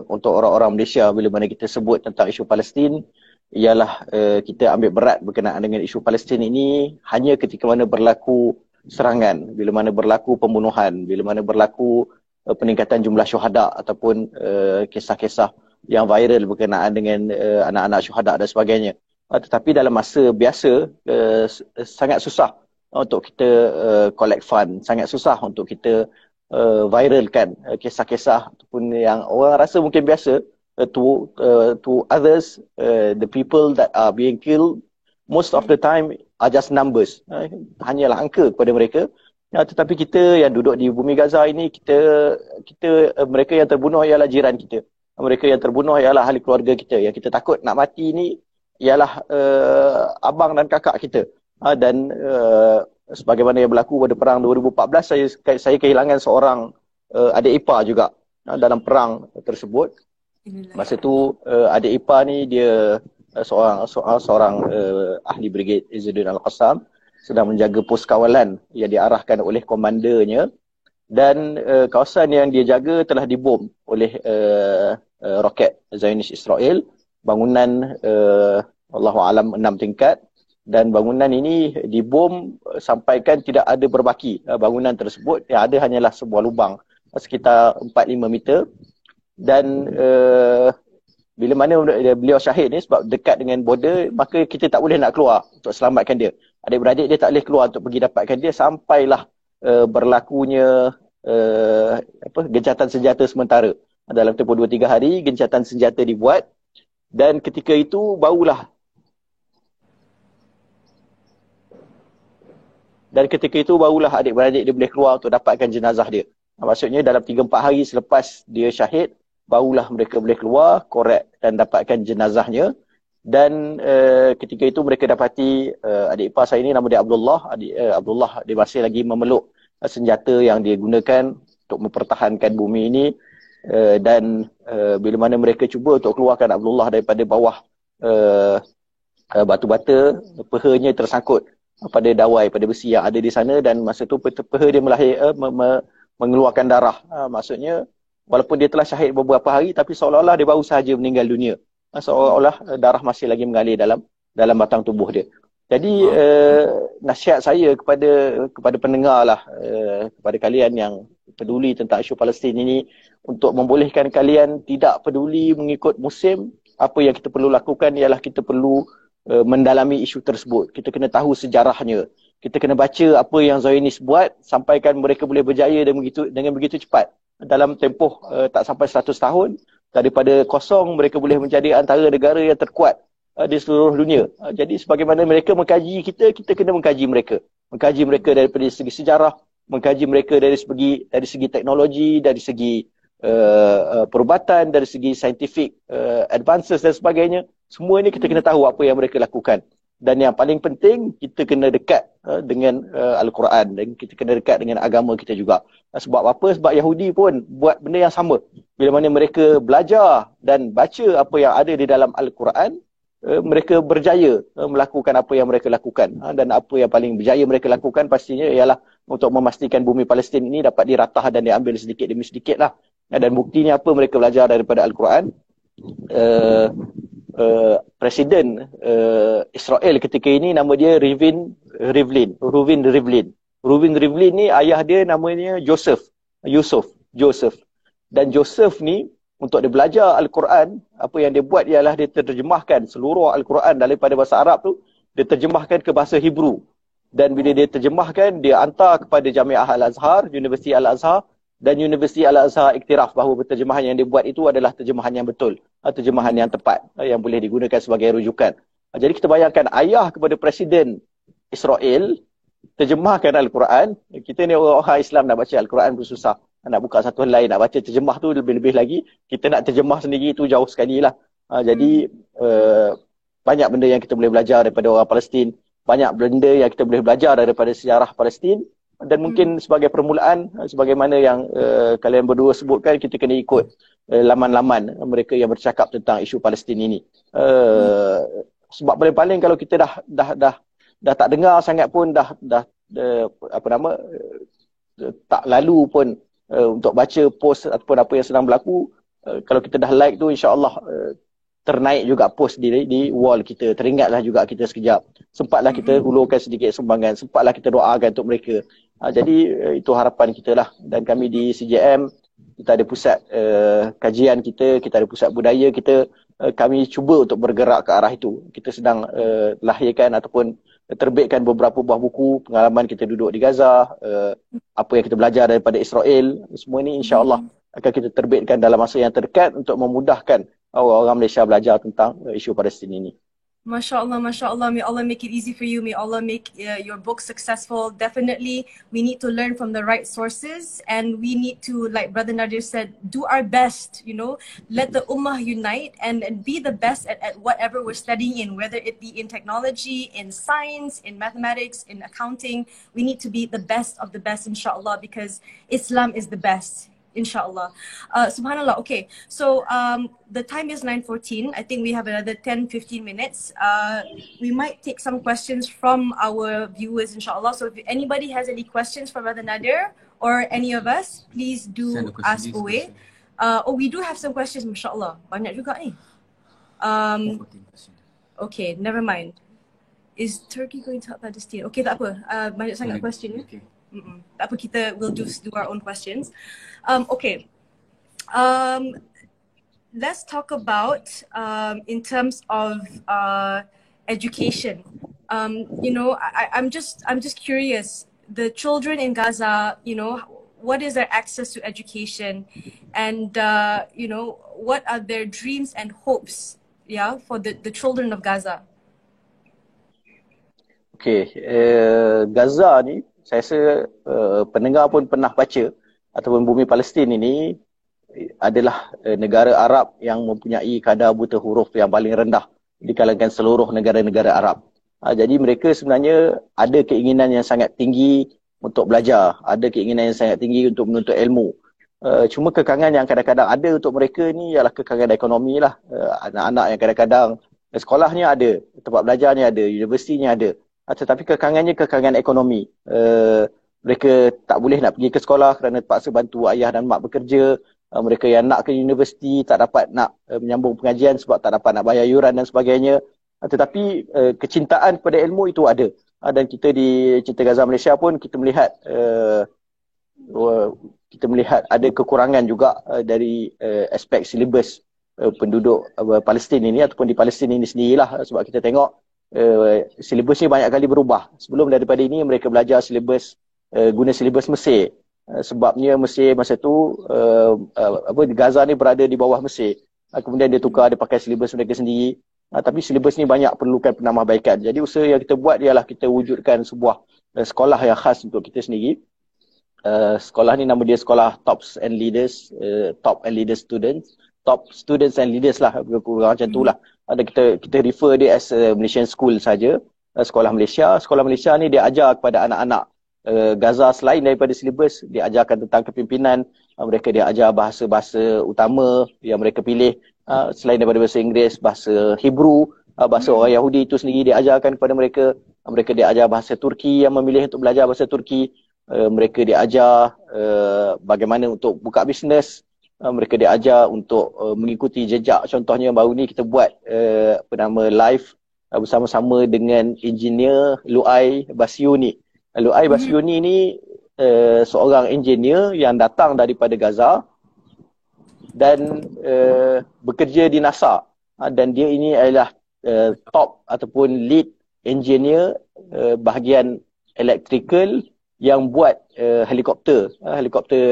untuk orang-orang Malaysia bila mana kita sebut tentang isu Palestin ialah kita ambil berat berkenaan dengan isu Palestin ini hanya ketika mana berlaku serangan, bila mana berlaku pembunuhan, bila mana berlaku peningkatan jumlah syuhada ataupun kisah-kisah yang viral berkenaan dengan anak-anak syuhada dan sebagainya. Tetapi dalam masa biasa sangat susah untuk kita collect fund, sangat susah untuk kita viralkan kisah-kisah ataupun yang orang rasa mungkin biasa to others, the people that are being killed most of the time are just numbers, hanyalah angka kepada mereka. Tetapi kita yang duduk di bumi Gaza ini, kita mereka yang terbunuh ialah jiran kita, mereka yang terbunuh ialah ahli keluarga kita, yang kita takut nak mati ni ialah abang dan kakak kita. Dan sebagaimana yang berlaku pada perang 2014, saya kehilangan seorang adik ipar juga dalam perang tersebut. Masa tu adik ipar ni dia seorang ahli brigade Izzuddin Al-Qassam, sedang menjaga pos kawalan yang diarahkan oleh komandernya, dan kawasan yang dia jaga telah dibom oleh roket Zionis Israel. Bangunan Allahualam 6 tingkat, dan bangunan ini dibom sampaikan tidak ada berbaki. Bangunan tersebut yang ada hanyalah sebuah lubang sekitar 4-5 meter. Dan bila mana beliau syahid ni sebab dekat dengan border, maka kita tak boleh nak keluar untuk selamatkan dia. Adik-beradik dia tak boleh keluar untuk pergi dapatkan dia sampailah berlakunya gencatan senjata sementara. Dalam tempoh 2-3 hari gencatan senjata dibuat, dan ketika itu barulah adik-beradik dia boleh keluar untuk dapatkan jenazah dia. Maksudnya dalam 3-4 hari selepas dia syahid, barulah mereka boleh keluar, korek dan dapatkan jenazahnya. Dan ketika itu mereka dapati adik ipar saya ni nama dia Abdullah. Abdullah dia masih lagi memeluk senjata yang dia gunakan untuk mempertahankan bumi ini. Dan bila mana mereka cuba untuk keluarkan Abdullah daripada bawah batu bata, pehanya tersangkut pada dawai, pada besi yang ada di sana, dan masa tu peha dia mengeluarkan darah. Maksudnya walaupun dia telah syahid beberapa hari, tapi seolah-olah dia baru sahaja meninggal dunia. Seolah-olah darah masih lagi mengalir dalam batang tubuh dia. Jadi nasihat saya kepada pendengar lah, kepada kalian yang peduli tentang isu Palestin ini, untuk membolehkan kalian tidak peduli mengikut musim. Apa yang kita perlu lakukan ialah kita perlu mendalami isu tersebut. Kita kena tahu sejarahnya. Kita kena baca apa yang Zionis buat sampaikan mereka boleh berjaya dengan begitu cepat. Dalam tempoh tak sampai 100 tahun, daripada kosong mereka boleh menjadi antara negara yang terkuat di seluruh dunia. Jadi sebagaimana mereka mengkaji kita kena mengkaji mereka. Mengkaji mereka daripada segi sejarah, mengkaji mereka dari segi teknologi, dari segi perubatan, dari segi scientific advances dan sebagainya. Semua ini kita kena tahu apa yang mereka lakukan. Dan yang paling penting, kita kena dekat dengan Al-Quran, dan kita kena dekat dengan agama kita juga. Sebab apa? Sebab Yahudi pun buat benda yang sama. Bila mana mereka belajar dan baca apa yang ada di dalam Al-Quran, mereka berjaya melakukan apa yang mereka lakukan. Dan apa yang paling berjaya mereka lakukan pastinya ialah untuk memastikan bumi Palestin ini dapat diratah dan diambil sedikit demi sedikit lah. Dan buktinya apa mereka belajar daripada Al-Quran? Presiden Israel ketika ini nama dia Reuven Rivlin. Reuven Rivlin ni ayah dia namanya Joseph. Dan Joseph ni untuk dia belajar Al-Quran, apa yang dia buat ialah dia terjemahkan seluruh Al-Quran daripada bahasa Arab tu, dia terjemahkan ke bahasa Hebrew. Dan bila dia terjemahkan, dia hantar kepada Jamiah Al-Azhar, Universiti Al-Azhar, dan Universiti Al-Azhar iktiraf bahawa terjemahan yang dia buat itu adalah terjemahan yang betul, terjemahan yang tepat, yang boleh digunakan sebagai rujukan. Jadi kita bayangkan ayah kepada Presiden Israel terjemahkan Al-Quran. Kita ni orang Islam nak baca Al-Quran pun susah. Nak buka satu helai, nak baca terjemah tu lebih-lebih lagi. Kita nak terjemah sendiri tu jauh sekali lah. Jadi banyak benda yang kita boleh belajar daripada orang Palestin. Banyak benda yang kita boleh belajar daripada sejarah Palestin. Dan mungkin sebagai permulaan, sebagaimana yang kalian berdua sebutkan, kita kena ikut laman-laman mereka yang bercakap tentang isu Palestin ini. Sebab paling-paling kalau kita dah tak dengar sangat pun, tak lalu pun untuk baca post ataupun apa yang sedang berlaku, kalau kita dah like tu, insya-Allah ternaik juga post di wall kita. Teringatlah juga kita sekejap. Sempatlah kita hulurkan sedikit sumbangan. Sempatlah kita doakan untuk mereka. Jadi itu harapan kita lah. Dan kami di CJM, kita ada pusat kajian kita ada pusat budaya kita. Kami cuba untuk bergerak ke arah itu. Kita sedang lahirkan ataupun terbitkan beberapa buah buku pengalaman kita duduk di Gaza, apa yang kita belajar daripada Israel. Semua ini insya-Allah akan kita terbitkan dalam masa yang terdekat untuk memudahkan orang Malaysia belajar tentang isu Palestin ini. Masya Allah. May Allah make it easy for you. May Allah make your book successful. Definitely, we need to learn from the right sources, and we need to, like Brother Nadir said, do our best, let the ummah unite and be the best at whatever we're studying in, whether it be in technology, in science, in mathematics, in accounting. We need to be the best of the best, inshallah, because Islam is the best. Inshallah. Subhanallah. Okay. So the time is 9:14. I think we have another 10-15 minutes. We might take some questions from our viewers, inshallah. So if anybody has any questions for Brother Nadir or any of us, please do ask away. We do have some questions, mashallah. Banyak juga ni. Okay, never mind. Is Turkey going to help Palestine? Okay, tak apa. Banyak sangat question ni. Okay. Tak apa, we'll do our own questions. Okay. let's talk about in terms of education. You know, I'm just curious. The children in Gaza, you know, what is their access to education, and you know, what are their dreams and hopes, yeah, for the children of Gaza? Okey, Gaza ni saya rasa pendengar pun pernah baca ataupun bumi Palestin ini adalah negara Arab yang mempunyai kadar buta huruf yang paling rendah di kalangan seluruh negara-negara Arab. Jadi mereka sebenarnya ada keinginan yang sangat tinggi untuk belajar, ada keinginan yang sangat tinggi untuk menuntut ilmu. Cuma kekangan yang kadang-kadang ada untuk mereka ni ialah kekangan ekonomi lah. Anak-anak yang kadang-kadang sekolahnya ada, tempat belajarnya ada, universitinya ada. Tetapi kekangan ekonomi. Mereka tak boleh nak pergi ke sekolah kerana terpaksa bantu ayah dan mak bekerja. Mereka yang nak ke universiti tak dapat nak menyambung pengajian sebab tak dapat nak bayar yuran dan sebagainya. Tetapi kecintaan kepada ilmu itu ada. Dan kita di Cinta Gaza Malaysia pun kita melihat ada kekurangan juga dari aspek silibus penduduk Palestin ini ataupun di Palestin ini sendirilah, sebab kita tengok silibus ni banyak kali berubah. Sebelum daripada ini mereka belajar silibus guna silibus Mesir. Sebabnya Mesir masa tu Gaza ni berada di bawah Mesir. Kemudian dia tukar, dia pakai silibus mereka sendiri. Tapi silibus ni banyak perlukan penambahbaikan. Jadi usaha yang kita buat ialah kita wujudkan sebuah sekolah yang khas untuk kita sendiri. Sekolah ni nama dia Sekolah Tops and Leaders, Top and Leaders Students. Top Students and Leaders lah, macam tu lah. Kita refer dia as Malaysian School saja. Sekolah Malaysia. Sekolah Malaysia ni dia ajar kepada anak-anak Gaza selain daripada silibus, dia ajarkan tentang kepimpinan. Mereka dia ajar bahasa-bahasa utama yang mereka pilih. Selain daripada bahasa Inggeris, bahasa Hebrew, bahasa orang Yahudi itu sendiri dia ajarkan kepada mereka. Mereka dia ajar bahasa Turki, yang memilih untuk belajar bahasa Turki. Mereka dia ajar bagaimana untuk buka bisnes. Mereka dia ajar untuk mengikuti jejak. Contohnya baru ni kita buat live bersama-sama dengan engineer Luai Basyuni. Luai Basyuni ni seorang engineer yang datang daripada Gaza dan bekerja di NASA. Dan dia ini adalah top ataupun lead engineer bahagian electrical yang buat helikopter. Helikopter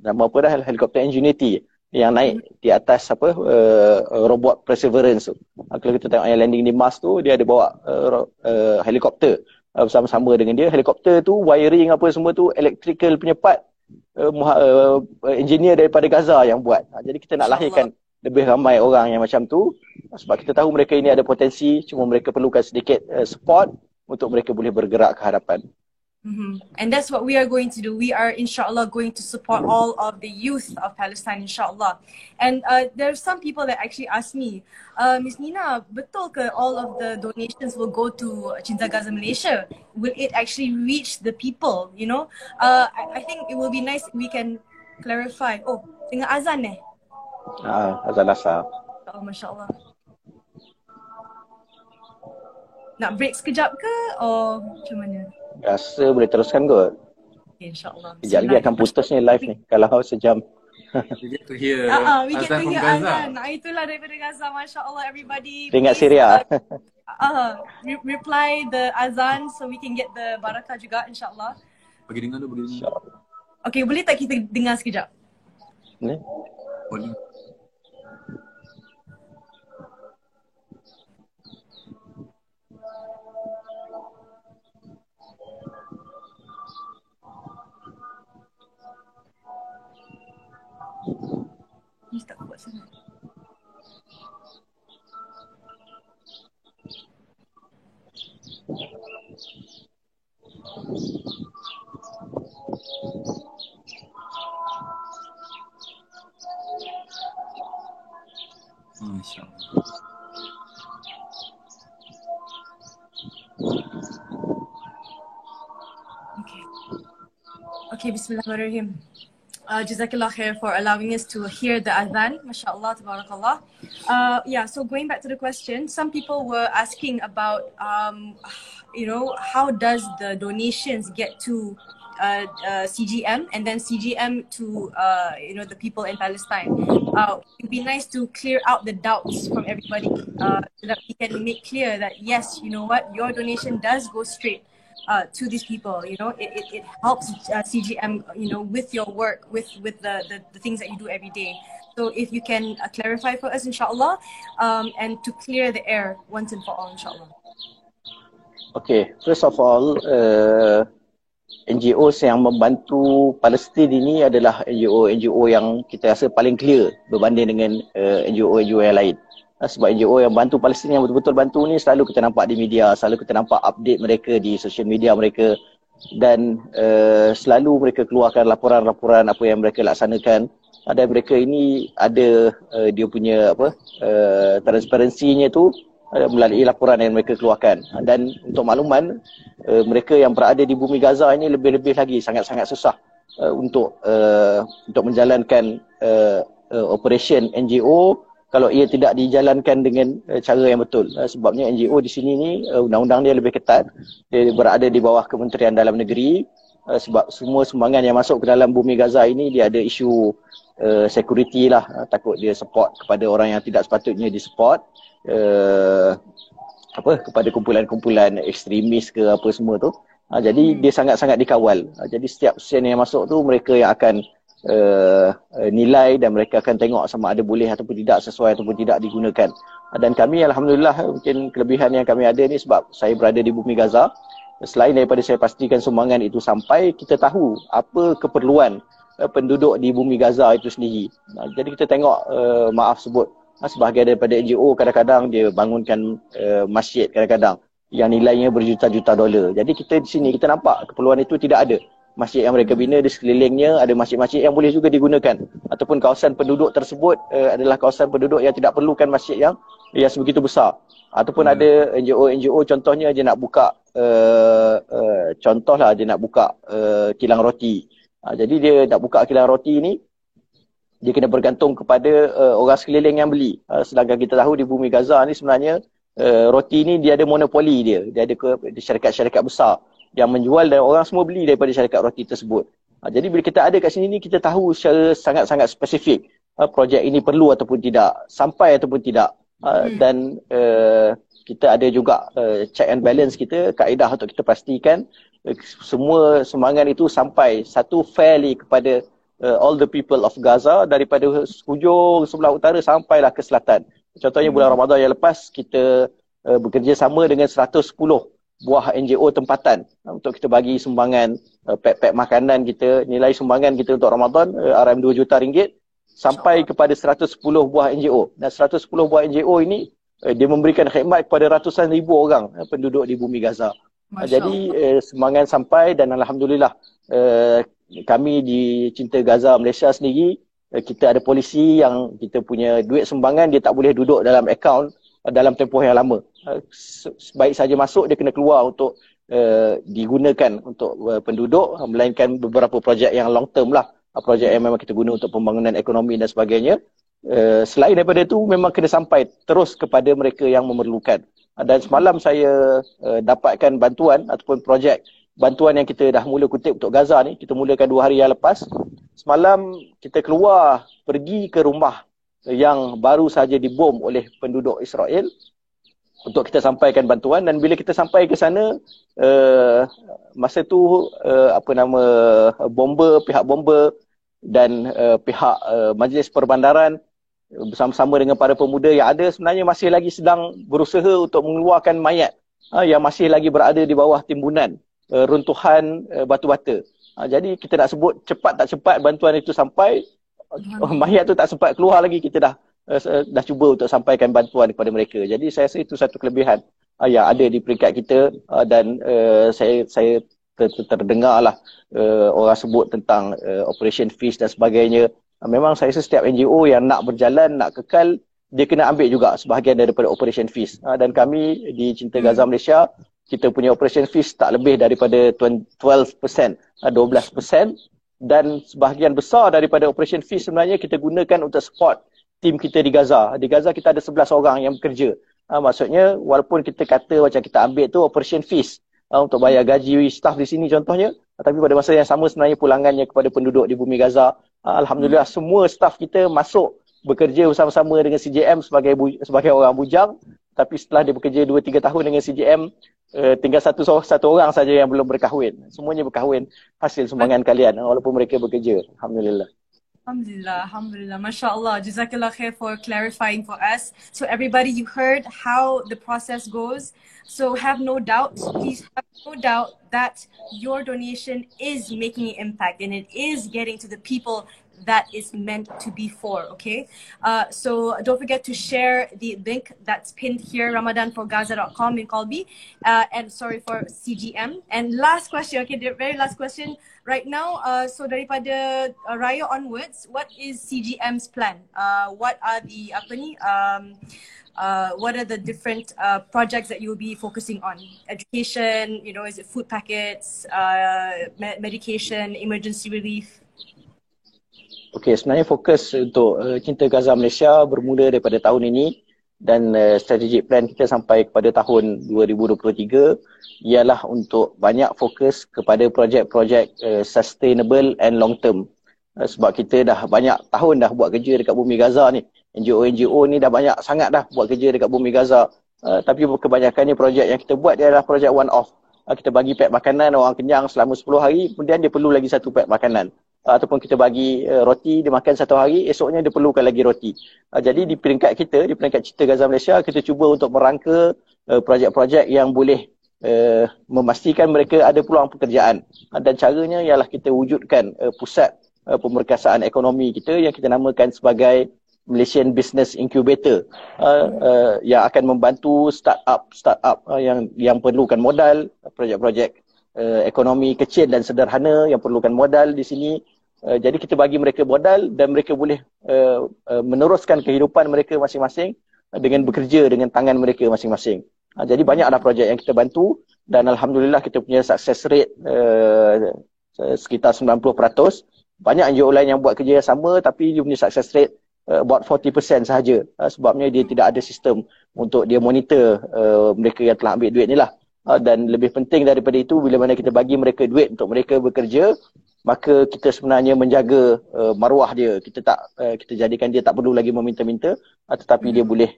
nama apa dah? Helikopter Ingenuity yang naik di atas robot Perseverance tu. Kalau kita tengok yang landing di Mars tu, dia ada bawa helikopter bersama-sama dengan dia. Helikopter tu, wiring apa semua tu, electrical punya part, engineer daripada Gaza yang buat. Jadi kita nak lahirkan lebih ramai orang yang macam tu, sebab kita tahu mereka ini ada potensi, cuma mereka perlukan sedikit support untuk mereka boleh bergerak ke hadapan. And that's what we are going to do. We are inshallah going to support all of the youth of Palestine, inshallah. And there are some people that actually ask me, Miss Nina, betul ke all of the donations will go to Cinta Gaza Malaysia? Will it actually reach the people, you know? I think it will be nice if we can clarify. Oh, tengah azan Azan asar. Oh, Masya Allah. Nak break sekejap ke or macam mana? Rasa boleh teruskan kot. Okay, InsyaAllah. Sekejap lagi akan putusnya live ni. Kalau sejam. We get to hear we get azan to from hear Gaza. azan. Itulah daripada Gaza. Masya Allah, everybody. Teringat Please, Syria. reply the azan so we can get the barakah juga, insyaAllah. Bagi dengar tu, bagi dengar. Okay, boleh tak kita dengar sekejap? Ni? Boleh. Ni tak kuat sangat. InsyaAllah. Okay, Bismillahirrahmanirrahim. Jazakallah khair for allowing us to hear the adhan. MashaAllah, tabarakallah. Yeah, so going back to the question, some people were asking about, you know, how does the donations get to CGM and then CGM to the people in Palestine. It'd be nice to clear out the doubts from everybody so that we can make clear that yes, you know what, your donation does go straight to these people. It helps CGM, with your work, with the things that you do every day. So if you can clarify for us, inshallah, and to clear the air once and for all, inshallah. Okay, first of all, NGO yang membantu Palestin ini adalah NGO yang kita rasa paling clear berbanding dengan NGO yang lain. Sebab NGO yang bantu Palestin yang betul-betul bantu ni selalu kita nampak di media, selalu kita nampak update mereka di social media mereka, dan selalu mereka keluarkan laporan-laporan apa yang mereka laksanakan. Dan mereka ini ada dia punya transparansinya tu melalui laporan yang mereka keluarkan. Dan untuk makluman, mereka yang berada di bumi Gaza ini lebih-lebih lagi sangat-sangat susah untuk menjalankan operation NGO kalau ia tidak dijalankan dengan cara yang betul. Sebabnya NGO di sini ni undang-undang dia lebih ketat. Dia berada di bawah Kementerian Dalam Negeri. Sebab semua sumbangan yang masuk ke dalam bumi Gaza ini dia ada isu security lah. Takut dia support kepada orang yang tidak sepatutnya disupport. Kepada kumpulan-kumpulan ekstremis ke apa semua tu. Jadi dia sangat-sangat dikawal. Jadi setiap sen yang masuk tu mereka yang akan nilai dan mereka akan tengok sama ada boleh ataupun tidak, sesuai ataupun tidak digunakan. Dan kami alhamdulillah, mungkin kelebihan yang kami ada ni sebab saya berada di bumi Gaza. Selain daripada saya pastikan sumbangan itu sampai, kita tahu apa keperluan penduduk di bumi Gaza itu sendiri. Jadi kita tengok, maaf sebut, sebahagian daripada NGO kadang-kadang dia bangunkan masjid kadang-kadang yang nilainya berjuta-juta dolar. Jadi kita di sini kita nampak keperluan itu tidak ada. Masjid yang mereka bina di sekelilingnya ada masjid-masjid yang boleh juga digunakan, ataupun kawasan penduduk tersebut adalah kawasan penduduk yang tidak perlukan masjid yang sebegitu besar. Ataupun ada NGO contohnya dia nak buka contohlah dia nak buka kilang roti. Jadi dia nak buka kilang roti ni dia kena bergantung kepada orang sekeliling yang beli. Sedangkan kita tahu di bumi Gaza ni sebenarnya roti ni dia ada monopoli dia. Dia ada syarikat-syarikat besar yang menjual dan orang semua beli daripada syarikat roti tersebut. Jadi bila kita ada kat sini ni kita tahu secara sangat-sangat spesifik projek ini perlu ataupun tidak, sampai ataupun tidak. Dan kita ada juga check and balance kita, kaedah untuk kita pastikan semua sumbangan itu sampai satu fairly kepada all the people of Gaza, daripada hujung sebelah utara sampailah ke selatan. Contohnya bulan Ramadan yang lepas kita bekerjasama dengan 110 buah NGO tempatan untuk kita bagi sumbangan pack-pack makanan kita. Nilai sumbangan kita untuk Ramadan RM2 juta sampai kepada 110 buah NGO. Dan 110 buah NGO ini dia memberikan khidmat kepada ratusan ribu orang penduduk di bumi Gaza. Jadi sumbangan sampai, dan alhamdulillah kami di Cinta Gaza Malaysia sendiri kita ada polisi yang kita punya duit sumbangan dia tak boleh duduk dalam akaun dalam tempoh yang lama. Baik saja masuk, dia kena keluar untuk digunakan untuk penduduk, melainkan beberapa projek yang long term lah, projek yang memang kita guna untuk pembangunan ekonomi dan sebagainya. Selain daripada itu memang kena sampai terus kepada mereka yang memerlukan. Dan semalam saya dapatkan bantuan ataupun projek bantuan yang kita dah mula kutip untuk Gaza ni, kita mulakan 2 hari yang lepas. Semalam kita keluar pergi ke rumah yang baru saja dibom oleh penduduk Israel untuk kita sampaikan bantuan. Dan bila kita sampai ke sana, masa tu pihak bomber dan pihak majlis perbandaran bersama-sama dengan para pemuda yang ada sebenarnya masih lagi sedang berusaha untuk mengeluarkan mayat yang masih lagi berada di bawah timbunan runtuhan batu bata. Jadi kita nak sebut cepat tak cepat bantuan itu sampai, mayat tu tak sempat keluar lagi, kita dah cuba untuk sampaikan bantuan kepada mereka. Jadi saya rasa itu satu kelebihan yang ada di peringkat kita. Dan saya terdengarlah orang sebut tentang Operation Fish dan sebagainya. Memang saya rasa setiap NGO yang nak berjalan, nak kekal, dia kena ambil juga sebahagian daripada Operation Fish. Dan kami di Cinta Gaza Malaysia, kita punya Operation Fish tak lebih daripada 12%, 12%. Dan sebahagian besar daripada Operation Fish sebenarnya kita gunakan untuk support tim kita di Gaza. Di Gaza kita ada 11 orang yang bekerja. Maksudnya walaupun kita kata macam kita ambil tu Operation Fish untuk bayar gaji staff di sini contohnya, Tapi pada masa yang sama sebenarnya pulangannya kepada penduduk di bumi Gaza. Alhamdulillah semua staf kita masuk bekerja bersama-sama dengan CJM sebagai orang bujang. Tapi setelah dia bekerja 2-3 tahun dengan CJM, tinggal satu orang saja yang belum berkahwin. Semuanya berkahwin hasil sumbangan kalian walaupun mereka bekerja. Alhamdulillah. Alhamdulillah, Alhamdulillah, MashaAllah. Jazakallah khair for clarifying for us. So everybody, you heard how the process goes. So have no doubt, please have no doubt that your donation is making an impact and it is getting to the people that is meant to be for, okay? So don't forget to share the link that's pinned here, ramadanforgaza.com in Qalbi, and sorry for CGM. And last question, okay, the very last question right now, so daripada Raya onwards, what is CGM's plan? What are the what are the different projects that you'll be focusing on? Education, you know, is it food packets, medication, emergency relief? Okey, sebenarnya fokus untuk Cinta Gaza Malaysia bermula daripada tahun ini dan strategic plan kita sampai kepada tahun 2023 ialah untuk banyak fokus kepada projek-projek sustainable and long term. Sebab kita dah banyak tahun dah buat kerja dekat bumi Gaza ni. NGO ni dah banyak sangat dah buat kerja dekat bumi Gaza. Tapi kebanyakannya projek yang kita buat dia adalah projek one off. Kita bagi pack makanan orang kenyang selama 10 hari, kemudian dia perlu lagi satu pack makanan. Ataupun kita bagi roti, dia makan satu hari, esoknya dia perlukan lagi roti. Jadi di peringkat kita, di peringkat Cinta Gaza Malaysia, kita cuba untuk merangka projek-projek yang boleh memastikan mereka ada peluang pekerjaan. Dan caranya ialah kita wujudkan pusat pemerkasaan ekonomi kita yang kita namakan sebagai Malaysian Business Incubator, yang akan membantu startup yang perlukan modal, projek-projek ekonomi kecil dan sederhana yang perlukan modal di sini. Jadi kita bagi mereka modal dan mereka boleh meneruskan kehidupan mereka masing-masing dengan bekerja dengan tangan mereka masing-masing. Jadi banyaklah projek yang kita bantu dan Alhamdulillah kita punya success rate sekitar 90%. Banyak NGO lain yang buat kerja yang sama tapi dia punya success rate about 40% sahaja. Sebabnya dia tidak ada sistem untuk dia monitor mereka yang telah ambil duit ni lah. Dan lebih penting daripada itu, bila mana kita bagi mereka duit untuk mereka bekerja, maka kita sebenarnya menjaga maruah dia. Kita jadikan dia tak perlu lagi meminta-minta, tetapi dia boleh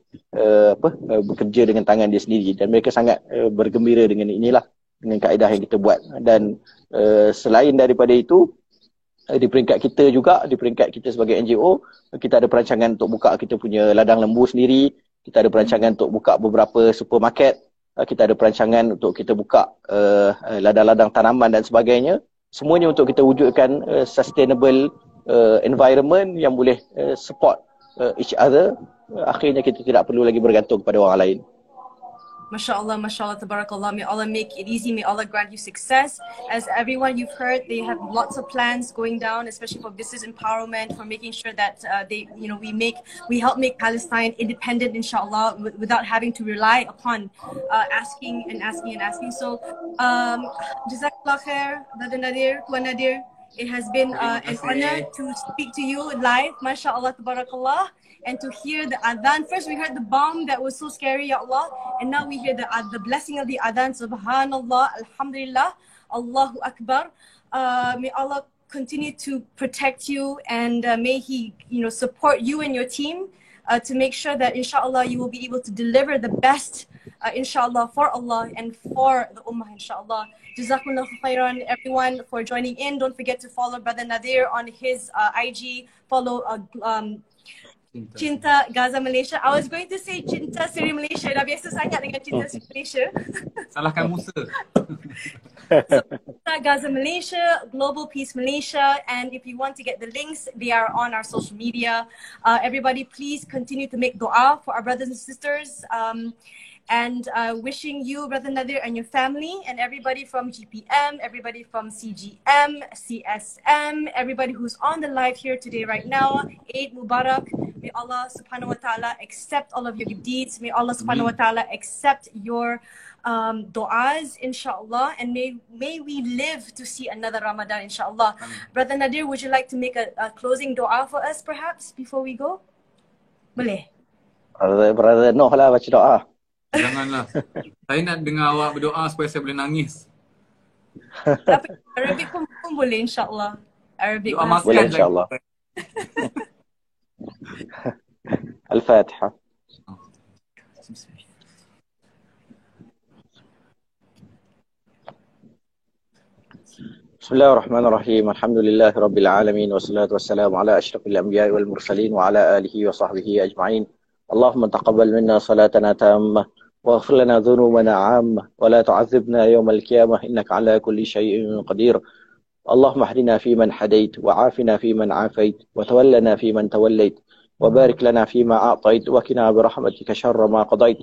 bekerja dengan tangan dia sendiri. Dan mereka sangat bergembira dengan inilah, dengan kaedah yang kita buat. Dan selain daripada itu, di peringkat kita juga, di peringkat kita sebagai NGO, kita ada perancangan untuk buka kita punya ladang lembu sendiri. Kita ada perancangan untuk buka beberapa supermarket. Kita ada perancangan untuk kita buka ladang-ladang tanaman dan sebagainya. Semuanya untuk kita wujudkan sustainable environment yang boleh support each other. Akhirnya kita tidak perlu lagi bergantung kepada orang lain. MashaAllah, MashaAllah, Tabarakallah. May Allah make it easy. May Allah grant you success. As everyone you've heard, they have lots of plans going down, especially for business empowerment, for making sure that we help make Palestine independent, inshallah, without having to rely upon asking. So, Jazakallah khair, Brother Nadir, Tuan Nadir. It has been an honor to speak to you live, MashaAllah, Tabarakallah. And to hear the adhan. First we heard the bomb that was so scary, Ya Allah. And now we hear the blessing of the adhan. Subhanallah, Alhamdulillah, Allahu Akbar. May Allah continue to protect you and may He support you and your team to make sure that inshallah you will be able to deliver the best inshallah for Allah and for the Ummah inshallah. Jazakumullah khairan everyone for joining in. Don't forget to follow Brother Nadir on his IG. Follow Cinta Gaza Malaysia. I was going to say Cinta Seri Malaysia. Dah biasa sangat dengan Cinta Seri Malaysia. Salahkan Musa. Cinta Gaza Malaysia, Global Peace Malaysia. And if you want to get the links, they are on our social media. Everybody please continue to make dua for our brothers and sisters. And wishing you, Brother Nadir, and your family, and everybody from GPM, everybody from CGM, CSM, everybody who's on the live here today right now, Eid Mubarak. May Allah subhanahu wa ta'ala accept all of your good deeds. May Allah subhanahu wa ta'ala accept your du'as, inshallah. And may we live to see another Ramadan, inshallah. Brother Nadir, would you like to make a closing dua for us, perhaps, before we go? Boleh? Brother Noh lah baca doa. Janganlah. Saya nak dengar awak berdoa supaya saya boleh nangis. Tapi Arabic pun boleh insyaAllah. Arabic Doa bahasa. makan Boleh lagi. insyaAllah. Al-Fatihah. بسم الله الرحمن الرحيم الحمد لله رب العالمين والصلاة والسلام على أشرف الأنبياء والمرسلين وعلى آله وصحبه أجمعين اللهم تقبل منا صلاتنا تامة واغفر لنا ذنوبنا عامة ولا تعذبنا يوم القيامة إنك على كل شيء قدير اللهم اهدنا فيمن هديت وعافنا فيمن عافيت وتولنا فيمن توليت وبارك لنا فيما أعطيت وقنا برحمتك شر ما قضيت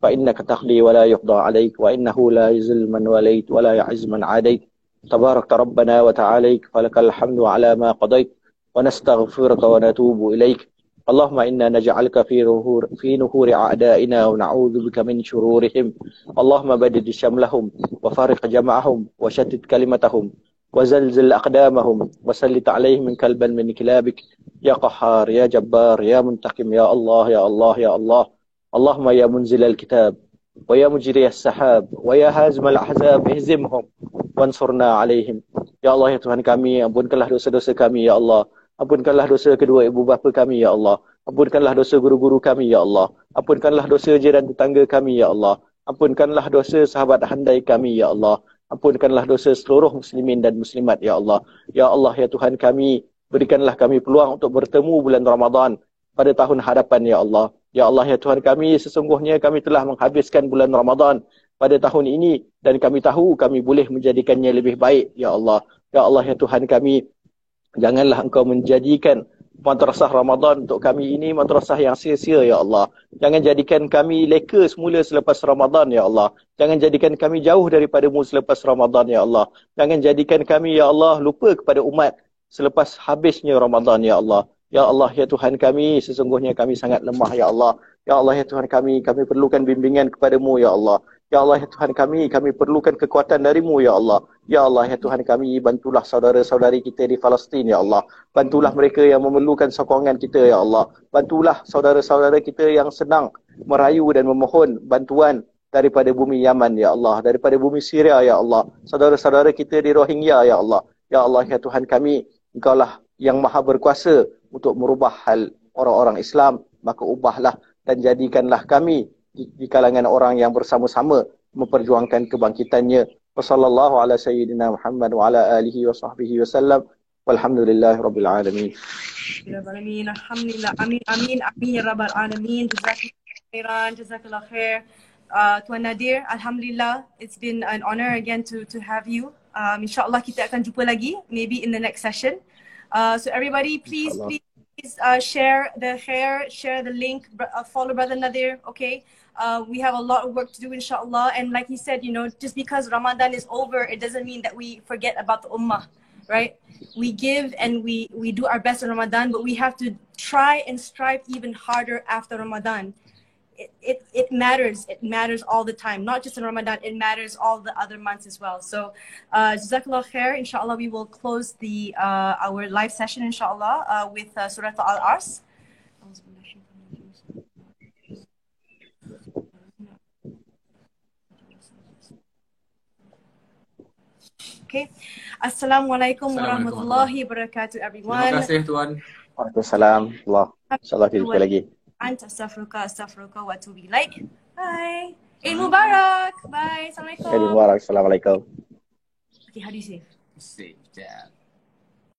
فإنك تقضي ولا يقضى عليك وإنه لا يذل من وليت ولا يعز من عاديت تبارك ربنا وتعاليك فلك الحمد على ما قضيت ونستغفرك ونتوب إليك اللهم إنا نجعلك في نهور أعدائنا ونعوذ بك من شرورهم اللهم بدد شملهم وفارق جمعهم وشتت كلمتهم وزلزل أقدامهم وسلط عليهم من كلبا من كلابك يا قهار يا جبار يا منتقم يا الله يا الله يا الله اللهم يا منزل الكتاب ويا مجري السحاب ويا هازم الأحزاب اهزمهم wansurna alaihim. Ya Allah, ya Tuhan kami, ampunkanlah dosa-dosa kami, ya Allah. Ampunkanlah dosa kedua ibu bapa kami, ya Allah. Ampunkanlah dosa guru-guru kami, ya Allah. Ampunkanlah dosa jiran tetangga kami, ya Allah. Ampunkanlah dosa sahabat handai kami, ya Allah. Ampunkanlah dosa seluruh muslimin dan muslimat, ya Allah. Ya Allah, ya Tuhan kami, berikanlah kami peluang untuk bertemu bulan Ramadan pada tahun hadapan, ya Allah. Ya Allah, ya Tuhan kami, sesungguhnya kami telah menghabiskan bulan Ramadan pada tahun ini dan kami tahu kami boleh menjadikannya lebih baik, ya Allah. Ya Allah, ya Tuhan kami, janganlah Engkau menjadikan madrasah Ramadan untuk kami ini madrasah yang sia-sia, ya Allah. Jangan jadikan kami leka semula selepas Ramadan, ya Allah. Jangan jadikan kami jauh daripada-Mu selepas Ramadan, ya Allah. Jangan jadikan kami, ya Allah, lupa kepada umat selepas habisnya Ramadan, ya Allah. Ya Allah, ya Tuhan kami, sesungguhnya kami sangat lemah, ya Allah. Ya Allah, ya Tuhan kami perlukan bimbingan kepada-Mu, ya Allah. Ya Allah, ya Tuhan kami perlukan kekuatan dari-Mu, ya Allah. Ya Allah, ya Tuhan kami, bantulah saudara-saudari kita di Palestin, ya Allah. Bantulah mereka yang memerlukan sokongan kita, ya Allah. Bantulah saudara-saudara kita yang sedang merayu dan memohon bantuan daripada bumi Yaman, ya Allah. Daripada bumi Syria, ya Allah. Saudara-saudara kita di Rohingya, ya Allah. Ya Allah, ya Tuhan kami, Engkaulah yang maha berkuasa untuk merubah hal orang-orang Islam. Maka ubahlah dan jadikanlah kami di kalangan orang yang bersama-sama memperjuangkan kebangkitannya. Wassallallahu ala sayyidina Muhammad wa ala alihi wa sahbihi wasallam. Walhamdulillahi rabbil alamin. Alhamdulillah. Amin amin amin ya rabbal alamin. Jazakallah khairan, jazakallah khair. Tuan Nadir, alhamdulillah, it's been an honor again to have you. Inshallah kita akan jumpa lagi maybe in the next session. So everybody please share the link, follow Brother Nadir, okay? We have a lot of work to do, inshallah. And like he said, you know, just because Ramadan is over, it doesn't mean that we forget about the ummah, right? We give and we do our best in Ramadan, but we have to try and strive even harder after Ramadan. It matters. It matters all the time, not just in Ramadan. It matters all the other months as well. So, Jazakallah khair. Inshallah, we will close the our live session, inshallah, with Surah Al-Ars. Okay. Assalamualaikum warahmatullahi wabarakatuh, everyone. Terima kasih Tuan. Waalaikumsalam. InsyaAllah kita jumpa lagi. Astaghfirullah wa atubu ilaik. Bye. Eid Mubarak. Bye. Assalamualaikum. Eid Mubarak. Assalamualaikum. Okay, how do you say? Safe.